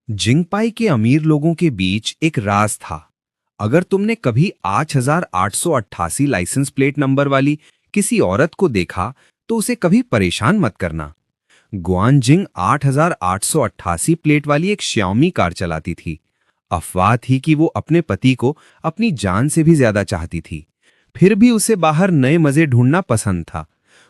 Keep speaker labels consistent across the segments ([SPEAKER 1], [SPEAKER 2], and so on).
[SPEAKER 1] जिंगपाई के अमीर लोगों के बीच एक राज था। अगर तुमने कभी 8888 लाइसेंस प्लेट नंबर वाली किसी औरत को देखा तो उसे कभी परेशान मत करना। गुआनजिंग 8888 प्लेट वाली एक श्याओमी कार चलाती थी। अफवाह थी कि वो अपने पति को अपनी जान से भी ज्यादा चाहती थी। फिर भी उसे बाहर नए मजे ढूंढना पसंद था।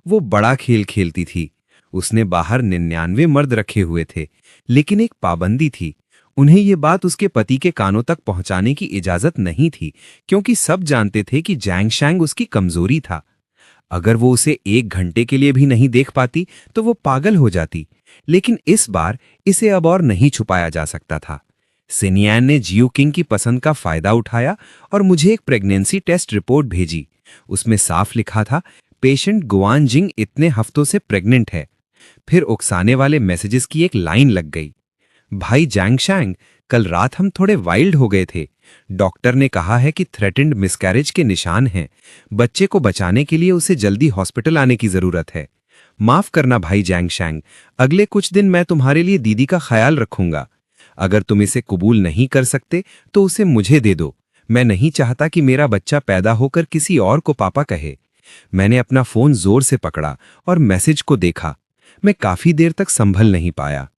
[SPEAKER 1] वो बड़ा खेल खेलती थी। उसने बाहर 99 मर्द रखे हुए थे, लेकिन एक पाबंदी थी। उन्हें ये बात उसके पति के कानों तक पहुंचाने की इजाजत नहीं थी, क्योंकि सब जानते थे कि जैंगशैंग उसकी कमजोरी था। अगर वो उसे 1 घंटे के लिए भी नहीं देख पाती तो वो पागल हो जाती। लेकिन इस बार इसे अब और नहीं छुपाया जा सकता था। सिनियन ने जियो किंग की पसंद का फायदा उठाया और मुझे एक प्रेगनेंसी टेस्ट रिपोर्ट भेजी। उसमें साफ लिखा था, पेशेंट गुआनजिंग इतने हफ्तों से प्रेग्नेंट है। फिर उकसाने वाले मैसेजेस की एक लाइन लग गई। भाई जैंगशैंग, कल रात हम थोड़े वाइल्ड हो गए थे। डॉक्टर ने कहा है कि थ्रेटेंड मिसकैरेज के निशान हैं। बच्चे को बचाने के लिए उसे जल्दी हॉस्पिटल आने की जरूरत है। माफ करना भाई जैंगशैंग, अगले कुछ दिन मैं तुम्हारे लिए दीदी का ख्याल रखूंगा। अगर तुम इसे कबूल नहीं कर सकते तो उसे मुझे दे दो। मैं नहीं चाहता कि मेरा बच्चा पैदा होकर किसी और को पापा कहे। मैंने अपना फोन जोर से पकड़ा और मैसेज को देखा। मैं काफी देर तक संभल नहीं पाया।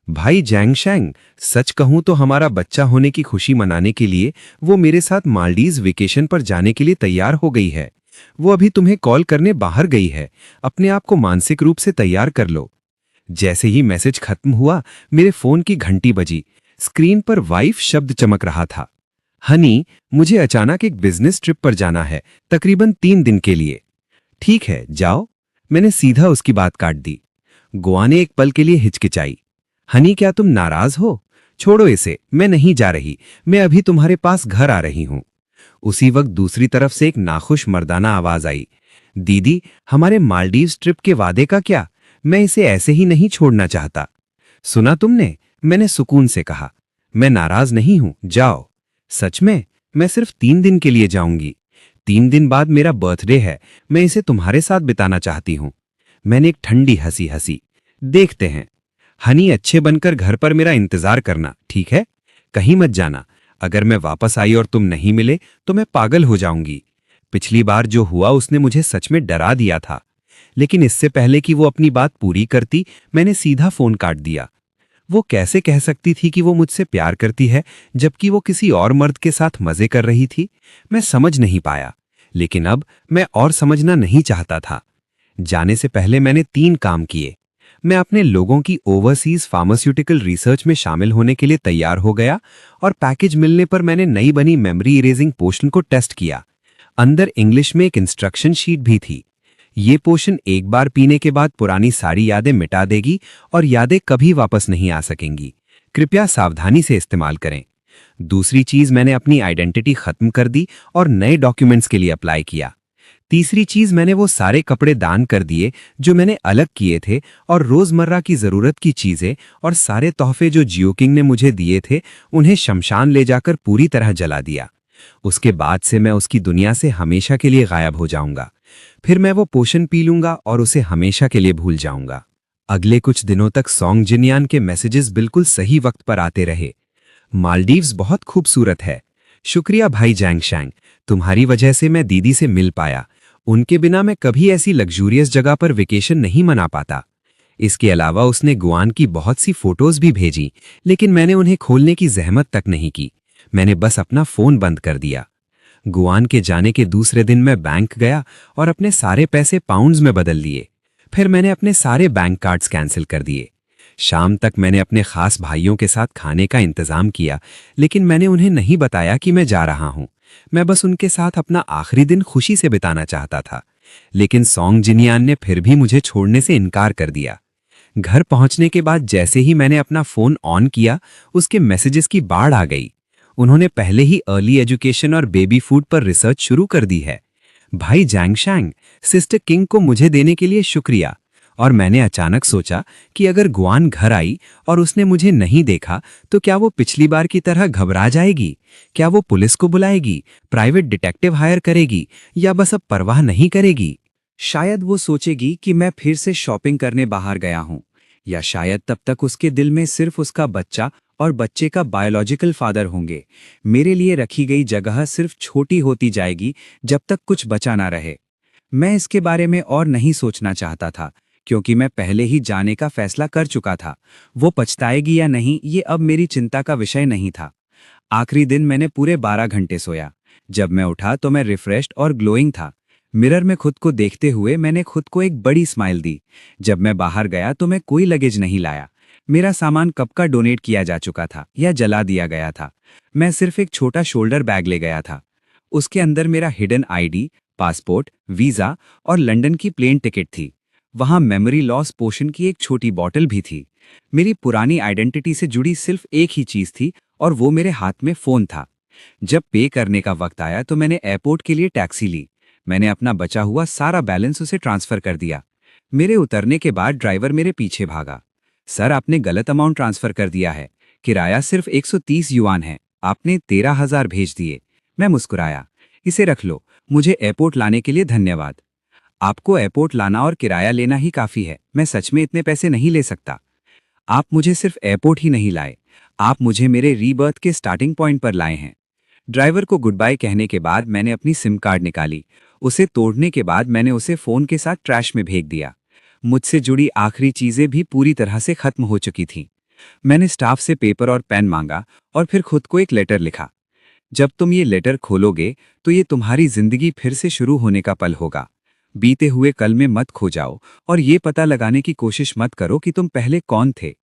[SPEAKER 1] भाई जैंगशैंग, सच कहूं तो हमारा बच्चा होने की खुशी मनाने के लिए वो मेरे साथ मालदीव वेकेशन पर जाने के लिए तैयार हो गई है। वो अभी तुम्हें कॉल करने बाहर गई है। अपने आप को मानसिक रूप से तैयार कर लो। जैसे ही मैसेज खत्म हुआ, मेरे फोन की घंटी बजी। स्क्रीन पर वाइफ शब्द चमक रहा था। हनी, मुझे अचानक एक बिजनेस ट्रिप पर जाना है, तकरीबन 3 दिन के लिए। ठीक है, जाओ। मैंने सीधा उसकी बात काट दी। गुआ ने एक पल के लिए हिचकिचाई। हनी, क्या तुम नाराज हो? छोड़ो इसे, मैं नहीं जा रही। मैं अभी तुम्हारे पास घर आ रही हूं। उसी वक्त दूसरी तरफ से एक नाखुश मर्दाना आवाज आई। दीदी, हमारे मालदीव्स ट्रिप के वादे का क्या? मैं इसे ऐसे ही नहीं छोड़ना चाहता। सुना तुमने? मैंने सुकून से कहा। मैं नाराज नहीं हूं, जाओ। सच में? मैं सिर्फ 3 दिन के लिए जाऊंगी। 3 दिन बाद मेरा बर्थडे है। मैं इसे तुम्हारे साथ बिताना चाहती हूं। मैंने एक ठंडी हंसी हंसी। देखते हैं। हनी, अच्छे बनकर घर पर मेरा इंतजार करना, ठीक है? कहीं मत जाना। अगर मैं वापस आई और तुम नहीं मिले तो मैं पागल हो जाऊंगी। पिछली बार जो हुआ उसने मुझे सच में डरा दिया था। लेकिन इससे पहले कि वो अपनी बात पूरी करती, मैंने सीधा फोन काट दिया। वो कैसे कह सकती थी कि वो मुझसे प्यार करती है जबकि वो किसी और मर्द के साथ मजे कर रही थी? मैं समझ नहीं पाया। लेकिन अब मैं और समझना नहीं चाहता था। जाने से पहले मैंने 3 काम किए। मैं अपने लोगों की ओवरसीज फार्मास्यूटिकल रिसर्च में शामिल होने के लिए तैयार हो गया और पैकेज मिलने पर मैंने नई बनी मेमोरी इरेजिंग पोशन को टेस्ट किया। अंदर इंग्लिश में एक इंस्ट्रक्शन शीट भी थी। ये पोशन एक बार पीने के बाद पुरानी सारी यादें मिटा देगी और यादें कभी वापस नहीं आ सकेंगी। कृपया सावधानी से इस्तेमाल करें। दूसरी चीज, मैंने अपनी आइडेंटिटी खत्म कर दी और नए डॉक्यूमेंट्स के लिए अप्लाई किया। तीसरी चीज, मैंने वो सारे कपड़े दान कर दिए जो मैंने अलग किए थे और रोजमर्रा की जरूरत की चीजें और सारे तोहफे जो जियो किंग ने मुझे दिए थे उन्हें शमशान ले जाकर पूरी तरह जला दिया। उसके बाद से मैं उसकी दुनिया से हमेशा के लिए गायब हो जाऊंगा। फिर मैं वो पोशन पी लूंगा और उसे हमेशा के लिए भूल जाऊंगा। अगले कुछ दिनों तक सॉन्ग जिनयान के मैसेजेस बिल्कुल सही वक्त पर आते रहे। मालदीव्स बहुत खूबसूरत है। शुक्रिया भाई जैंगशैंग, तुम्हारी वजह से मैं दीदी से मिल पाया। उनके बिना मैं कभी ऐसी लग्जूरियस जगह पर वेकेशन नहीं मना पाता। इसके अलावा उसने गुआन की बहुत सी फोटोज भी भेजी, लेकिन मैंने उन्हें खोलने की जहमत तक नहीं की। मैंने बस अपना फोन बंद कर दिया। गुआन के जाने के दूसरे दिन मैं बैंक गया और अपने सारे पैसे पाउंड्स में बदल लिए। फिर मैंने अपने सारे बैंक कार्ड्स कैंसिल कर दिए। शाम तक मैंने अपने खास भाइयों के साथ खाने का इंतजाम किया, लेकिन मैंने उन्हें नहीं बताया कि मैं जा रहा हूं। मैं बस उनके साथ अपना आखिरी दिन खुशी से बिताना चाहता था। लेकिन सॉन्ग जिनयान ने फिर भी मुझे छोड़ने से इनकार कर दिया। घर पहुंचने के बाद जैसे ही मैंने अपना फोन ऑन किया, उसके मैसेजेस की बाढ़ आ गई। उन्होंने पहले ही अर्ली एजुकेशन और बेबी फूड पर रिसर्च शुरू कर दी है। भाई जैंगशैंग, सिस्टर किंग को मुझे देने के लिए शुक्रिया। और मैंने अचानक सोचा कि अगर गुआन घर आई और उसने मुझे नहीं देखा तो क्या वो पिछली बार की तरह घबरा जाएगी? क्या वो पुलिस को बुलाएगी, प्राइवेट डिटेक्टिव हायर करेगी या बस अब परवाह नहीं करेगी? शायद वो सोचेगी कि मैं फिर से शॉपिंग करने बाहर गया हूं, या शायद तब तक उसके दिल में सिर्फ उसका बच्चा
[SPEAKER 2] और बच्चे का बायोलॉजिकल फादर होंगे। मेरे लिए रखी गई जगह सिर्फ छोटी होती जाएगी जब तक कुछ बचा ना रहे। मैं इसके बारे में और नहीं सोचना चाहता था, क्योंकि मैं पहले ही जाने का फैसला कर चुका था। वो पछताएगी या नहीं, ये अब मेरी चिंता का विषय नहीं था। आखिरी दिन मैंने पूरे 12 घंटे सोया। जब मैं उठा तो मैं रिफ्रेश्ड और ग्लोइंग था। मिरर में खुद को देखते हुए मैंने खुद को एक बड़ी स्माइल दी। जब मैं बाहर गया तो मैं कोई लगेज नहीं लाया। मेरा सामान कब का डोनेट किया जा चुका था या जला दिया गया था। मैं सिर्फ एक छोटा शोल्डर बैग ले गया था। उसके अंदर मेरा हिडन आईडी, पासपोर्ट, वीजा और लंदन की प्लेन टिकट थी। वहां मेमोरी लॉस पोशन की एक छोटी बॉटल भी थी। मेरी पुरानी आइडेंटिटी से जुड़ी सिर्फ एक ही चीज थी, और वो मेरे हाथ में फोन था। जब पे करने का वक्त आया तो मैंने एयरपोर्ट के लिए टैक्सी ली। मैंने अपना बचा हुआ सारा बैलेंस उसे ट्रांसफर कर दिया। मेरे उतरने के बाद ड्राइवर मेरे पीछे भागा। सर, आपने गलत अमाउंट ट्रांसफर कर दिया है। किराया सिर्फ 130 युआन है, आपने 13,000 भेज दिए। मैं मुस्कुराया। इसे रख लो, मुझे एयरपोर्ट लाने के लिए धन्यवाद। आपको एयरपोर्ट लाना और किराया लेना ही काफी है, मैं सच में इतने पैसे नहीं ले सकता। आप मुझे सिर्फ एयरपोर्ट ही नहीं लाए, आप मुझे मेरे रीबर्थ के स्टार्टिंग पॉइंट पर लाए हैं। ड्राइवर को गुड बाय कहने के बाद मैंने अपनी सिम कार्ड निकाली। उसे तोड़ने के बाद मैंने उसे फोन के साथ ट्रैश में फेंक दिया। मुझसे जुड़ी आखिरी चीजें भी पूरी तरह से खत्म हो चुकी थीं। मैंने स्टाफ से पेपर और पेन मांगा और फिर खुद को एक लेटर लिखा। जब तुम ये लेटर खोलोगे तो ये तुम्हारी जिंदगी फिर से शुरू होने का पल होगा। बीते हुए कल में मत खो जाओ और ये पता लगाने की कोशिश मत करो कि तुम पहले कौन थे।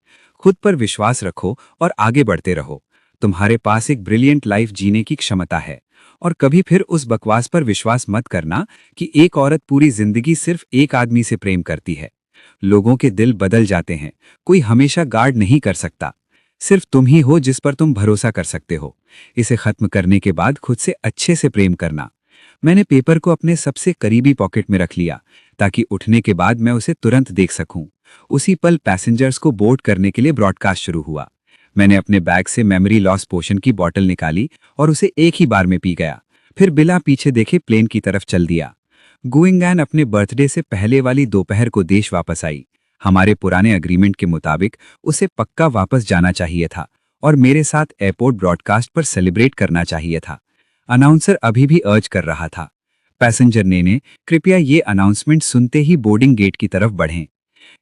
[SPEAKER 2] खुद पर विश्वास रखो और आगे बढ़ते रहो। तुम्हारे पास एक ब्रिलियंट लाइफ जीने की क्षमता है। और कभी फिर उस बकवास पर विश्वास मत करना कि एक औरत पूरी जिंदगी सिर्फ एक आदमी से प्रेम करती है। लोगों के दिल बदल जाते हैं, कोई हमेशा गार्ड नहीं कर सकता। सिर्फ तुम ही हो जिस पर तुम भरोसा कर सकते हो। इसे खत्म करने के बाद खुद से अच्छे से प्रेम करना। मैंने पेपर को अपने सबसे करीबी पॉकेट में रख लिया ताकि उठने के बाद मैं उसे तुरंत देख सकूं। उसी पल पैसेंजर्स को बोर्ड करने के लिए ब्रॉडकास्ट शुरू हुआ। मैंने अपने बैग से मेमोरी लॉस पोशन की बोतल निकाली और उसे एक ही बार में पी गया। फिर बिना पीछे देखे प्लेन की तरफ चल दिया। गुइंगान अपने बर्थडे से पहले वाली दोपहर को देश वापस आई। हमारे पुराने अग्रीमेंट के मुताबिक उसे पक्का वापस जाना चाहिए था और मेरे साथ एयरपोर्ट ब्रॉडकास्ट पर सेलिब्रेट करना चाहिए था। अनाउंसर अभी भी अर्ज कर रहा था, पैसेंजर नेने, कृपया ये अनाउंसमेंट सुनते ही बोर्डिंग गेट की तरफ बढ़ें।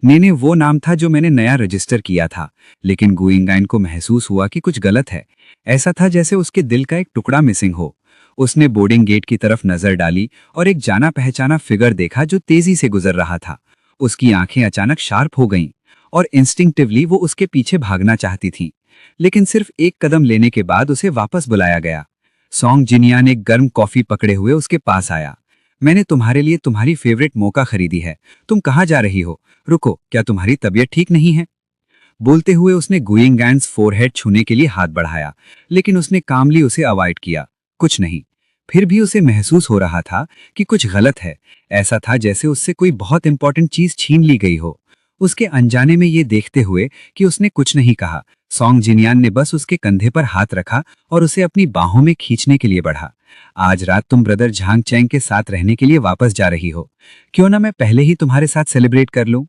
[SPEAKER 2] नेने वो नाम था जो मैंने नया रजिस्टर किया था, लेकिन गुइंगान को महसूस हुआ कि कुछ गलत है। ऐसा था जैसे उसके दिल का एक टुकड़ा मिसिंग हो। उसने बोर्डिंग गेट की तरफ नजर डाली और एक जाना पहचाना फिगर देखा जो तेजी से गुजर रहा था। उसकी आंखें अचानक शार्प हो गईं और इंस्टिंक्टिवली वो उसके पीछे भागना चाहती थी, लेकिन सिर्फ एक कदम लेने के बाद उसे वापस बुलाया गया। सॉन्ग जिनियान एक गर्म कॉफी पकड़े हुए उसके पास आया। मैंने तुम्हारे लिए तुम्हारी फेवरेट मोका खरीदी है, तुम कहाँ जा रही हो? रुको, क्या तुम्हारी तबीयत ठीक नहीं है? बोलते हुए उसने गुइंगान्स फोरहेड छूने के लिए हाथ बढ़ाया, लेकिन उसने कामली उसे अवॉइड किया। कुछ नहीं। फिर भी उसे महसूस हो रहा था कि कुछ गलत है। ऐसा था जैसे उससे कोई बहुत इंपॉर्टेंट चीज छीन ली गई हो। उसके अनजाने में ये देखते हुए कि उसने कुछ नहीं कहा, सॉन्ग जिनियान ने बस उसके कंधे पर हाथ रखा और उसे अपनी बाहों में खींचने के लिए बढ़ा। आज रात तुम ब्रदर झांग चैंग के साथ रहने के लिए वापस जा रही हो, क्यों ना मैं पहले ही तुम्हारे साथ सेलिब्रेट कर लूं?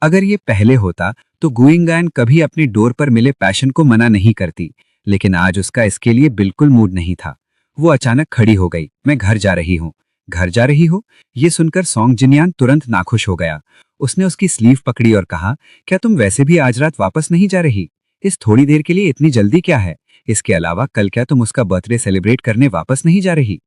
[SPEAKER 2] अगर ये पहले होता तो गुइंगान कभी अपनी डोर पर मिले पैशन को मना नहीं करती, लेकिन आज उसका इसके लिए बिल्कुल मूड नहीं था। वो अचानक खड़ी हो गई। मैं घर जा रही हूँ। घर जा रही हो? ये सुनकर सॉन्ग जिनियान तुरंत नाखुश हो गया। उसने उसकी स्लीव पकड़ी और कहा, क्या तुम वैसे भी आज रात वापस नहीं जा रही? इस थोड़ी देर के लिए इतनी जल्दी क्या है? इसके अलावा कल क्या तुम उसका बर्थडे सेलिब्रेट करने वापस नहीं जा रही?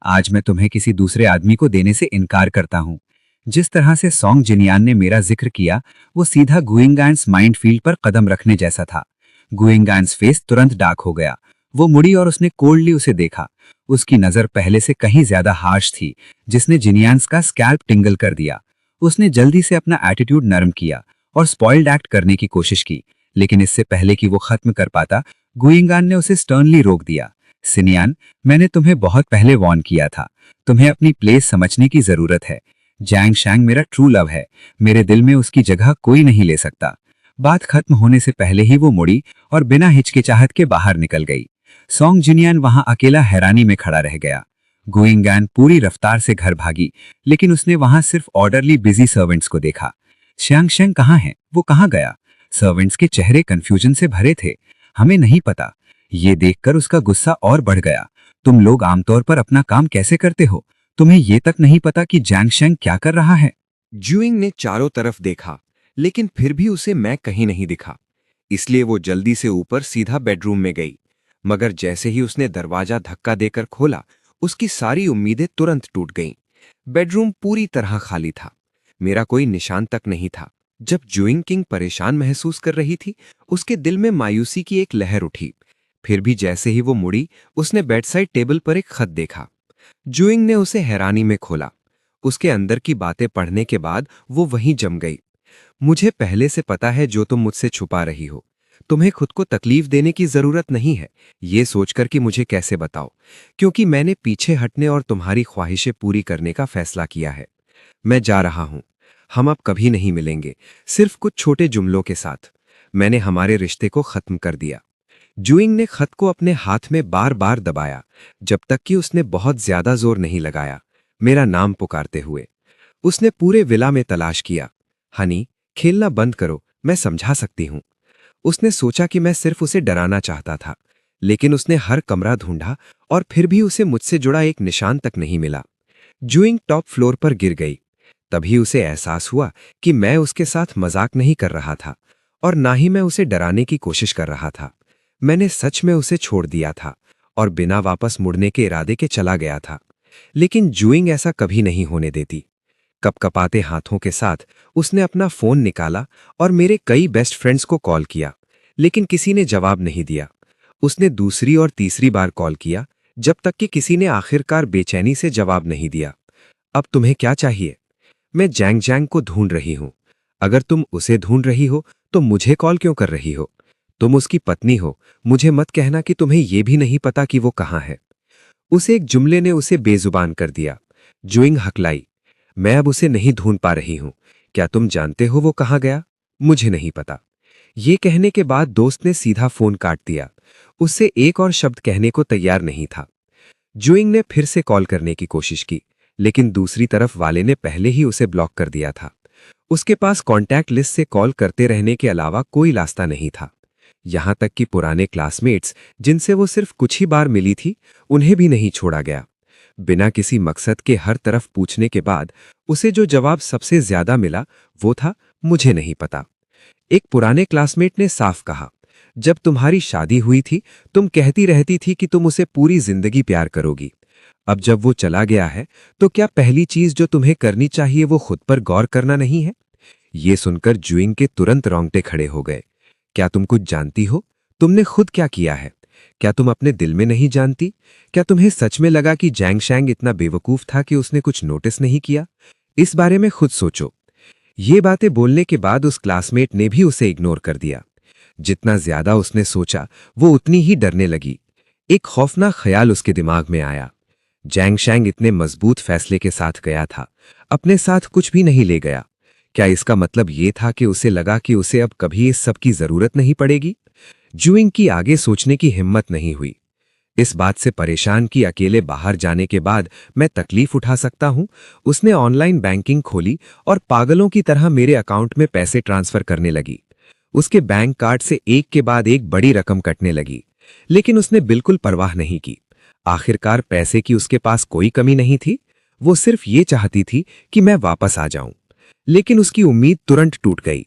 [SPEAKER 2] आज मैं तुम्हें किसी दूसरे आदमी को देने से इनकार करता हूँ। जिस तरह से सॉन्ग जिनियान ने मेरा जिक्र किया, वो सीधा गुइंगान्स माइंडफील्ड पर कदम रखने जैसा था। गुइंगान्स फेस तुरंत डार्क हो गया। वो मुड़ी और उसने कोल्डली उसे देखा। उसकी नजर पहले से कहीं ज्यादा हार्श थी, जिसने जिनियान्स का स्कैल्प टिंगल कर दिया। उसने जल्दी से अपना एटीट्यूड नरम किया और स्पॉइल्ड एक्ट करने की कोशिश की, लेकिन इससे पहले कि वो खत्म कर पाता, गुइंगान ने उसे स्टर्नली रोक दिया। सिनियान, मैंने तुम्हें बहुत पहले वार्न किया था। तुम्हें अपनी प्लेस समझने की जरूरत है। जैंग शैंग मेरा ट्रू लव है। मेरे दिल में उसकी जगह कोई नहीं ले सकता। बात खत्म होने से पहले ही वो मुड़ी और बिना हिचकिचाहट के बाहर निकल गई। सॉन्ग जिनियान वहां अकेला हैरानी में खड़ा रह गया। गुइंगान पूरी रफ्तार से घर भागी, लेकिन उसने वहां सिर्फ ऑर्डरली बिजी सर्वेंट्स को देखा। श्यांग शेंग कहाँ है? वो कहाँ गया? सर्वेंट्स के चेहरे कंफ्यूजन से भरे थे। हमें नहीं पता। ये देखकर उसका गुस्सा और बढ़ गया। तुम लोग आमतौर पर अपना काम कैसे करते हो? तुम्हें ये तक नहीं पता कि जैंग शेंग क्या कर रहा है?
[SPEAKER 1] जुइंग ने चारों तरफ देखा, लेकिन फिर भी उसे मैं कहीं नहीं दिखा। इसलिए वो जल्दी से ऊपर सीधा बेडरूम में गई। मगर जैसे ही उसने दरवाजा धक्का देकर खोला, उसकी सारी उम्मीदें तुरंत टूट गईं। बेडरूम पूरी तरह खाली था। मेरा कोई निशान तक नहीं था। जब जुइंग किंग परेशान महसूस कर रही थी, उसके दिल में मायूसी की एक लहर उठी। फिर भी जैसे ही वो मुड़ी, उसने बेडसाइड टेबल पर एक खत देखा। जुइंग ने उसे हैरानी में खोला। उसके अंदर की बातें पढ़ने के बाद वो वहीं जम गई। मुझे पहले से पता है जो तुम मुझसे छुपा रही हो। तुम्हें खुद को तकलीफ देने की जरूरत नहीं है, ये सोचकर कि मुझे कैसे बताओ, क्योंकि मैंने पीछे हटने और तुम्हारी ख्वाहिशें पूरी करने का फैसला किया है। मैं जा रहा हूं। हम अब कभी नहीं मिलेंगे, सिर्फ कुछ छोटे जुमलों के साथ। मैंने हमारे रिश्ते को खत्म कर दिया। जुइंग ने खत को अपने हाथ में बार बार दबाया, जब तक कि उसने बहुत ज्यादा जोर नहीं लगाया, मेरा नाम पुकारते हुए। उसने पूरे विला में तलाश किया। हनी, खेलना बंद करो, मैं समझा सकती हूं। उसने सोचा कि मैं सिर्फ उसे डराना चाहता था, लेकिन उसने हर कमरा ढूंढा और फिर भी उसे मुझसे जुड़ा एक निशान तक नहीं मिला। जुइंग टॉप फ्लोर पर गिर गई। तभी उसे एहसास हुआ कि मैं उसके साथ मजाक नहीं कर रहा था और ना ही मैं उसे डराने की कोशिश कर रहा था। मैंने सच में उसे छोड़ दिया था और बिना वापस मुड़ने के इरादे के चला गया था। लेकिन जुइंग ऐसा कभी नहीं होने देती। कपकपाते हाथों के साथ उसने अपना फोन निकाला और मेरे कई बेस्ट फ्रेंड्स को कॉल किया, लेकिन किसी ने जवाब नहीं दिया। उसने दूसरी और तीसरी बार कॉल किया, जब तक कि किसी ने आखिरकार बेचैनी से जवाब नहीं दिया। अब तुम्हें क्या चाहिए? मैं जैंग जैंग को ढूंढ रही हूं। अगर तुम उसे ढूंढ रही हो तो मुझे कॉल क्यों कर रही हो? तुम उसकी पत्नी हो, मुझे मत कहना कि तुम्हें यह भी नहीं पता कि वो कहां है। उसे एक जुमले ने उसे बेजुबान कर दिया। जुइंग हकलाई, मैं अब उसे नहीं ढूंढ पा रही हूं। क्या तुम जानते हो वो कहां गया? मुझे नहीं पता। ये कहने के बाद दोस्त ने सीधा फोन काट दिया। उससे एक और शब्द कहने को तैयार नहीं था। जुइंग ने फिर से कॉल करने की कोशिश की, लेकिन दूसरी तरफ वाले ने पहले ही उसे ब्लॉक कर दिया था। उसके पास कॉन्टैक्ट लिस्ट से कॉल करते रहने के अलावा कोई रास्ता नहीं था। यहां तक कि पुराने क्लासमेट्स जिनसे वो सिर्फ कुछ ही बार मिली थी, उन्हें भी नहीं छोड़ा गया। बिना किसी मकसद के हर तरफ पूछने के बाद उसे जो जवाब सबसे ज्यादा मिला वो था, मुझे नहीं पता। एक पुराने क्लासमेट ने साफ कहा, जब तुम्हारी शादी हुई थी तुम कहती रहती थी कि तुम उसे पूरी जिंदगी प्यार करोगी। अब जब वो चला गया है तो क्या पहली चीज जो तुम्हें करनी चाहिए वो खुद पर गौर करना नहीं है? ये सुनकर जुइंग के तुरंत रोंगटे खड़े हो गए। क्या तुम कुछ जानती हो? तुमने खुद क्या किया है? क्या तुम अपने दिल में नहीं जानती? क्या तुम्हें सच में लगा कि जैंग शैंग इतना बेवकूफ था कि उसने कुछ नोटिस नहीं किया? इस बारे में खुद सोचो। ये बातें बोलने के बाद उस क्लासमेट ने भी उसे इग्नोर कर दिया। जितना ज्यादा उसने सोचा, वो उतनी ही डरने लगी। एक खौफनाक ख्याल उसके दिमाग में आया। जैंग शैंग इतने मजबूत फैसले के साथ गया था, अपने साथ कुछ भी नहीं ले गया। क्या इसका मतलब ये था कि उसे लगा कि उसे अब कभी इस सब की जरूरत नहीं पड़ेगी? जुइंग की आगे सोचने की हिम्मत नहीं हुई। इस बात से परेशान कि अकेले बाहर जाने के बाद मैं तकलीफ उठा सकता हूं, उसने ऑनलाइन बैंकिंग खोली और पागलों की तरह मेरे अकाउंट में पैसे ट्रांसफर करने लगी। उसके बैंक कार्ड से एक के बाद एक बड़ी रकम कटने लगी, लेकिन उसने बिल्कुल परवाह नहीं की। आखिरकार पैसे की उसके पास कोई कमी नहीं थी। वो सिर्फ ये चाहती थी कि मैं वापस आ जाऊं। लेकिन उसकी उम्मीद तुरंत टूट गई।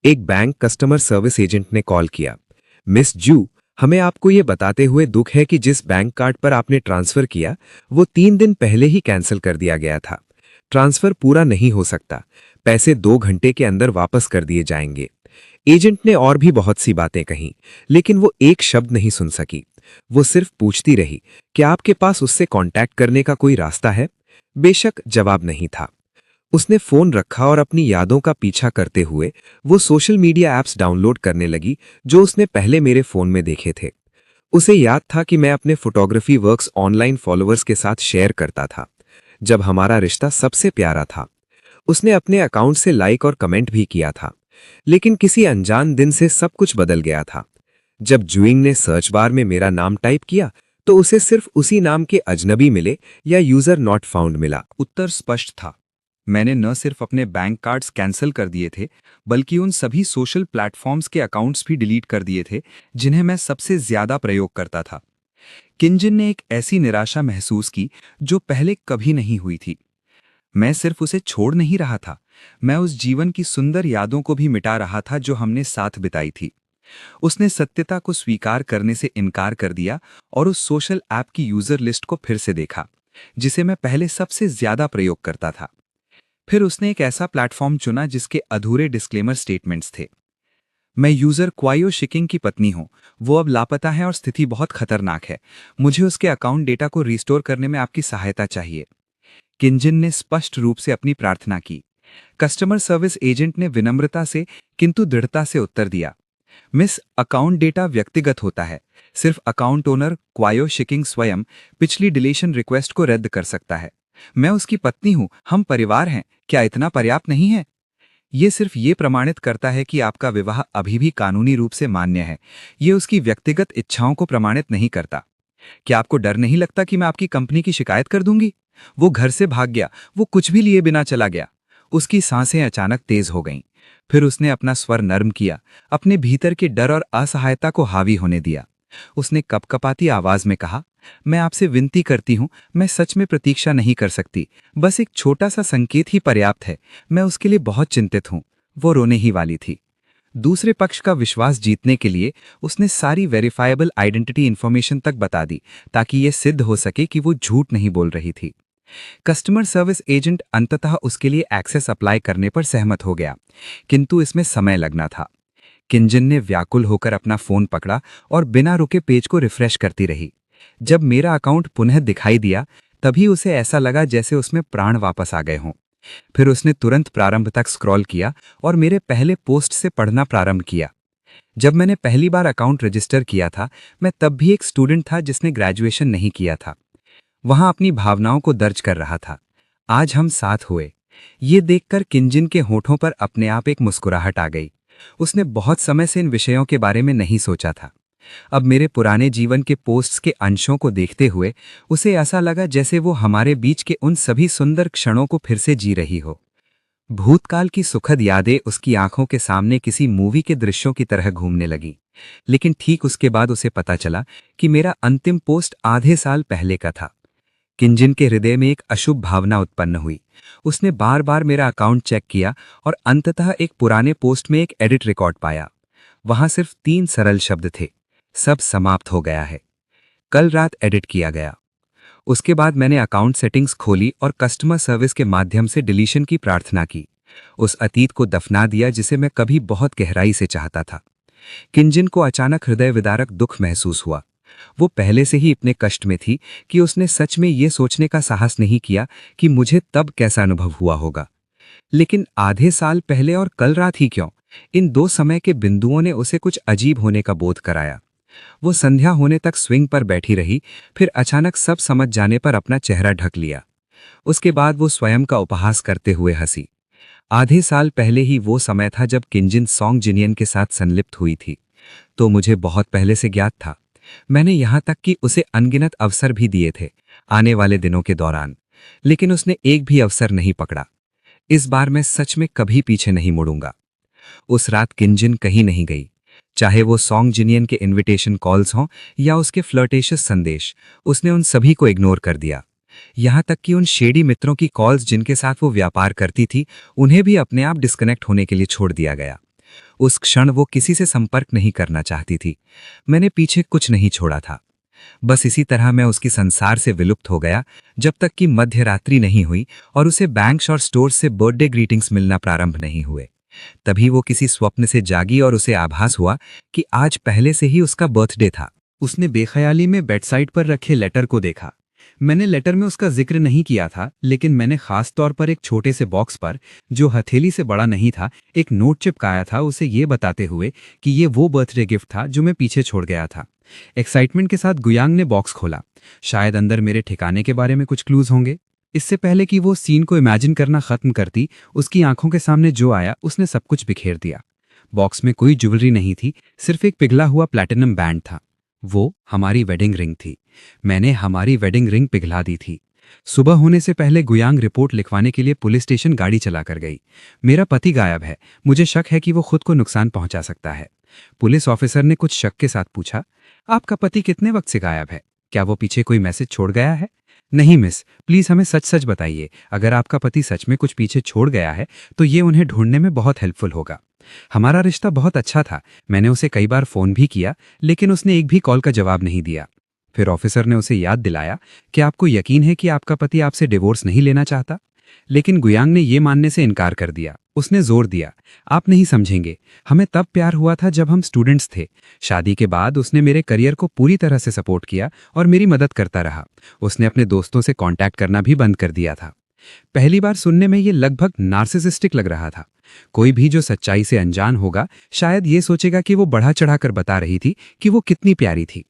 [SPEAKER 1] एक बैंक कस्टमर सर्विस एजेंट ने कॉल किया। मिस जू, हमें आपको ये बताते हुए दुख है कि जिस बैंक कार्ड पर आपने ट्रांसफर किया वो 3 दिन पहले ही कैंसिल कर दिया गया था। ट्रांसफर पूरा नहीं हो सकता। पैसे 2 घंटे के अंदर वापस कर दिए जाएंगे। एजेंट ने और भी बहुत सी बातें कहीं, लेकिन वो एक शब्द नहीं सुन सकी। वो सिर्फ पूछती रही, क्या आपके पास उससे कांटेक्ट करने का कोई रास्ता है? बेशक जवाब नहीं था। उसने फोन रखा और अपनी यादों का पीछा करते हुए वो सोशल मीडिया ऐप्स डाउनलोड करने लगी जो उसने पहले मेरे फोन में देखे थे। उसे याद था कि मैं अपने फोटोग्राफी वर्क्स ऑनलाइन फॉलोअर्स के साथ शेयर करता था, जब हमारा रिश्ता सबसे प्यारा था। उसने अपने अकाउंट से लाइक और कमेंट भी किया था। लेकिन किसी अनजान दिन से सब कुछ बदल गया था। जब जुइंग ने सर्च बार में मेरा नाम टाइप किया तो उसे सिर्फ उसी नाम के अजनबी मिले या यूजर नॉट फाउंड मिला। उत्तर स्पष्ट था,
[SPEAKER 2] मैंने न सिर्फ अपने बैंक कार्ड्स कैंसिल कर दिए थे, बल्कि उन सभी सोशल प्लेटफॉर्म्स के अकाउंट्स भी डिलीट कर दिए थे जिन्हें मैं सबसे ज्यादा प्रयोग करता था। किंजन ने एक ऐसी निराशा महसूस की जो पहले कभी नहीं हुई थी। मैं सिर्फ उसे छोड़ नहीं रहा था, मैं उस जीवन की सुंदर यादों को भी मिटा रहा था जो हमने साथ बिताई थी। उसने सत्यता को स्वीकार करने से इनकार कर दिया और उस सोशल ऐप की यूजर लिस्ट को फिर से देखा, जिसे मैं पहले सबसे ज्यादा प्रयोग करता था। फिर उसने एक ऐसा प्लेटफॉर्म चुना जिसके अधूरे डिस्क्लेमर स्टेटमेंट्स थे। मैं यूजर क्वायो शिकिंग की पत्नी हूं, वो अब लापता है और स्थिति बहुत खतरनाक है। मुझे उसके अकाउंट डेटा को रिस्टोर करने में आपकी सहायता चाहिए। किंजन ने स्पष्ट रूप से अपनी प्रार्थना की। कस्टमर सर्विस एजेंट ने विनम्रता से किंतु दृढ़ता से उत्तर दिया, मिस, अकाउंट डेटा व्यक्तिगत होता है। सिर्फ अकाउंट ओनर क्वायो शिकिंग स्वयं पिछली डिलीशन रिक्वेस्ट को रद्द कर सकता है। मैं उसकी पत्नी हूं, हम परिवार हैं, क्या इतना पर्याप्त नहीं है? ये सिर्फ ये प्रमाणित करता है कि आपका विवाह अभी भी कानूनी रूप से मान्य है। ये उसकी व्यक्तिगत इच्छाओं को प्रमाणित नहीं करता। क्या आपको डर नहीं लगता कि मैं आपकी कंपनी की शिकायत कर दूंगी? वो घर से भाग गया, वो कुछ भी लिए बिना चला गया। उसकी सांसें अचानक तेज हो गईं। फिर उसने अपना स्वर नर्म किया, अपने भीतर के डर और असहायता को हावी होने दिया। उसने कपकपाती आवाज में कहा, मैं आपसे विनती करती हूं, मैं सच में प्रतीक्षा नहीं कर सकती। बस एक छोटा सा संकेत ही पर्याप्त है। मैं उसके लिए बहुत चिंतित हूं। वो रोने ही वाली थी। दूसरे पक्ष का विश्वास जीतने के लिए उसने सारी वेरीफाएबल आइडेंटिटी इंफॉर्मेशन तक बता दी, ताकि यह सिद्ध हो सके कि वो झूठ नहीं बोल रही थी। कस्टमर सर्विस एजेंट अंततः उसके लिए एक्सेस अप्लाई करने पर सहमत हो गया, किंतु इसमें समय लगना था। किंजन ने व्याकुल होकर अपना फोन पकड़ा और बिना रुके पेज को रिफ्रेश करती रही। जब मेरा अकाउंट पुनः दिखाई दिया, तभी उसे ऐसा लगा जैसे उसमें प्राण वापस आ गए हों। फिर उसने तुरंत प्रारंभ तक स्क्रॉल किया और मेरे पहले पोस्ट से पढ़ना प्रारंभ किया। जब मैंने पहली बार अकाउंट रजिस्टर किया था, मैं तब भी एक स्टूडेंट था जिसने ग्रेजुएशन नहीं किया था। वहां अपनी भावनाओं को दर्ज कर रहा था। आज हम साथ हुए। ये देखकर किंजन के होठों पर अपने आप एक मुस्कुराहट आ गई। उसने बहुत समय से इन विषयों के बारे में नहीं सोचा था। अब मेरे पुराने जीवन के पोस्ट्स के अंशों को देखते हुए उसे ऐसा लगा जैसे वो हमारे बीच के उन सभी सुंदर क्षणों को फिर से जी रही हो। भूतकाल की सुखद यादें उसकी आंखों के सामने किसी मूवी के दृश्यों की तरह घूमने लगी। लेकिन ठीक उसके बाद उसे पता चला कि मेरा अंतिम पोस्ट आधे साल पहले का था। किंजन के हृदय में एक अशुभ भावना उत्पन्न हुई। उसने बार बार मेरा अकाउंट चेक किया और अंततः एक पुराने पोस्ट में एक एडिट रिकॉर्ड पाया। वहां सिर्फ 3 सरल शब्द थे, सब समाप्त हो गया है। कल रात एडिट किया गया। उसके बाद मैंने अकाउंट सेटिंग्स खोली और कस्टमर सर्विस के माध्यम से डिलीशन की प्रार्थना की। उस अतीत को दफना दिया जिसे मैं कभी बहुत गहराई से चाहता था। किंजन को अचानक हृदय विदारक दुख महसूस हुआ। वो पहले से ही इतने कष्ट में थी कि उसने सच में ये सोचने का साहस नहीं किया कि मुझे तब कैसा अनुभव हुआ होगा। लेकिन आधे साल पहले और कल रात ही क्यों, इन 2 समय के बिंदुओं ने उसे कुछ अजीब होने का बोध कराया। वो संध्या होने तक स्विंग पर बैठी रही, फिर अचानक सब समझ जाने पर अपना चेहरा ढक लिया। उसके बाद वो स्वयं का उपहास करते हुए हंसी। आधे साल पहले ही वो समय था जब किंजन सॉन्ग जिनियन के साथ संलिप्त हुई थी। तो मुझे बहुत पहले से ज्ञात था। मैंने यहां तक कि उसे अनगिनत अवसर भी दिए थे आने वाले दिनों के दौरान, लेकिन उसने एक भी अवसर नहीं पकड़ा। इस बार मैं सच में कभी पीछे नहीं मुड़ूंगा। उस रात किंजन कहीं नहीं गई, चाहे वो सॉन्ग जिनियन के इनविटेशन कॉल्स हों या उसके फ्लर्टेशियस संदेश। उसने उन सभी को इग्नोर कर दिया। यहां तक कि उन शेडी मित्रों की कॉल्स जिनके साथ वो व्यापार करती थी, उन्हें भी अपने आप डिस्कनेक्ट होने के लिए छोड़ दिया गया। उस क्षण वो किसी से संपर्क नहीं करना चाहती थी। मैंने पीछे कुछ नहीं छोड़ा था। बस इसी तरह मैं उसकी संसार से विलुप्त हो गया, जब तक कि मध्य रात्रि नहीं हुई और उसे बैंक्स और स्टोर्स से बर्थडे ग्रीटिंग्स मिलना प्रारंभ नहीं हुए। तभी वो किसी स्वप्न से जागी और उसे आभास हुआ कि आज पहले से ही उसका बर्थडे था। उसने बेख्याली में बेडसाइड पर रखे लेटर को देखा। मैंने लेटर में उसका जिक्र नहीं किया था, लेकिन मैंने खास तौर पर एक छोटे से बॉक्स पर, जो हथेली से बड़ा नहीं था, एक नोट चिपकाया था, उसे ये बताते हुए कि ये वो बर्थडे गिफ्ट था जो मैं पीछे छोड़ गया था। एक्साइटमेंट के साथ गुयांग ने बॉक्स खोला। शायद अंदर मेरे ठिकाने के बारे में कुछ क्लूज होंगे। इससे पहले कि वो सीन को इमेजिन करना खत्म करती, उसकी आंखों के सामने जो आया उसने सब कुछ बिखेर दिया। बॉक्स में कोई ज्वेलरी नहीं थी, सिर्फ एक पिघला हुआ प्लैटिनम बैंड था। वो हमारी वेडिंग रिंग थी। मैंने हमारी वेडिंग रिंग पिघला दी थी। सुबह होने से पहले गुयांग रिपोर्ट लिखवाने के लिए पुलिस स्टेशन गाड़ी चलाकर गई। मेरा पति गायब है, मुझे शक है कि वो खुद को नुकसान पहुंचा सकता है। पुलिस ऑफिसर ने कुछ शक के साथ पूछा, आपका पति कितने वक्त से गायब है? क्या वो पीछे कोई मैसेज छोड़ गया है? नहीं मिस, प्लीज हमें सच सच बताइए। अगर आपका पति सच में कुछ पीछे छोड़ गया है तो ये उन्हें ढूंढने में बहुत हेल्पफुल होगा। हमारा रिश्ता बहुत अच्छा था, मैंने उसे कई बार फोन भी किया, लेकिन उसने एक भी कॉल का जवाब नहीं दिया। फिर ऑफिसर ने उसे याद दिलाया कि आपको यकीन है कि आपका पति आपसे डिवोर्स नहीं लेना चाहता। लेकिन गुयांग ने यह मानने से इनकार कर दिया। उसने जोर दिया, आप नहीं समझेंगे, हमें तब प्यार हुआ था जब हम स्टूडेंट्स थे। शादी के बाद उसने मेरे करियर को पूरी तरह से सपोर्ट किया और मेरी मदद करता रहा। उसने अपने दोस्तों से कांटेक्ट करना भी बंद कर दिया था। पहली बार सुनने में ये लगभग नार्सिसिस्टिक लग रहा था। कोई भी जो सच्चाई से अनजान होगा शायद ये सोचेगा कि वो बढ़ा चढ़ाकर बता रही थी कि वो कितनी प्यारी थी।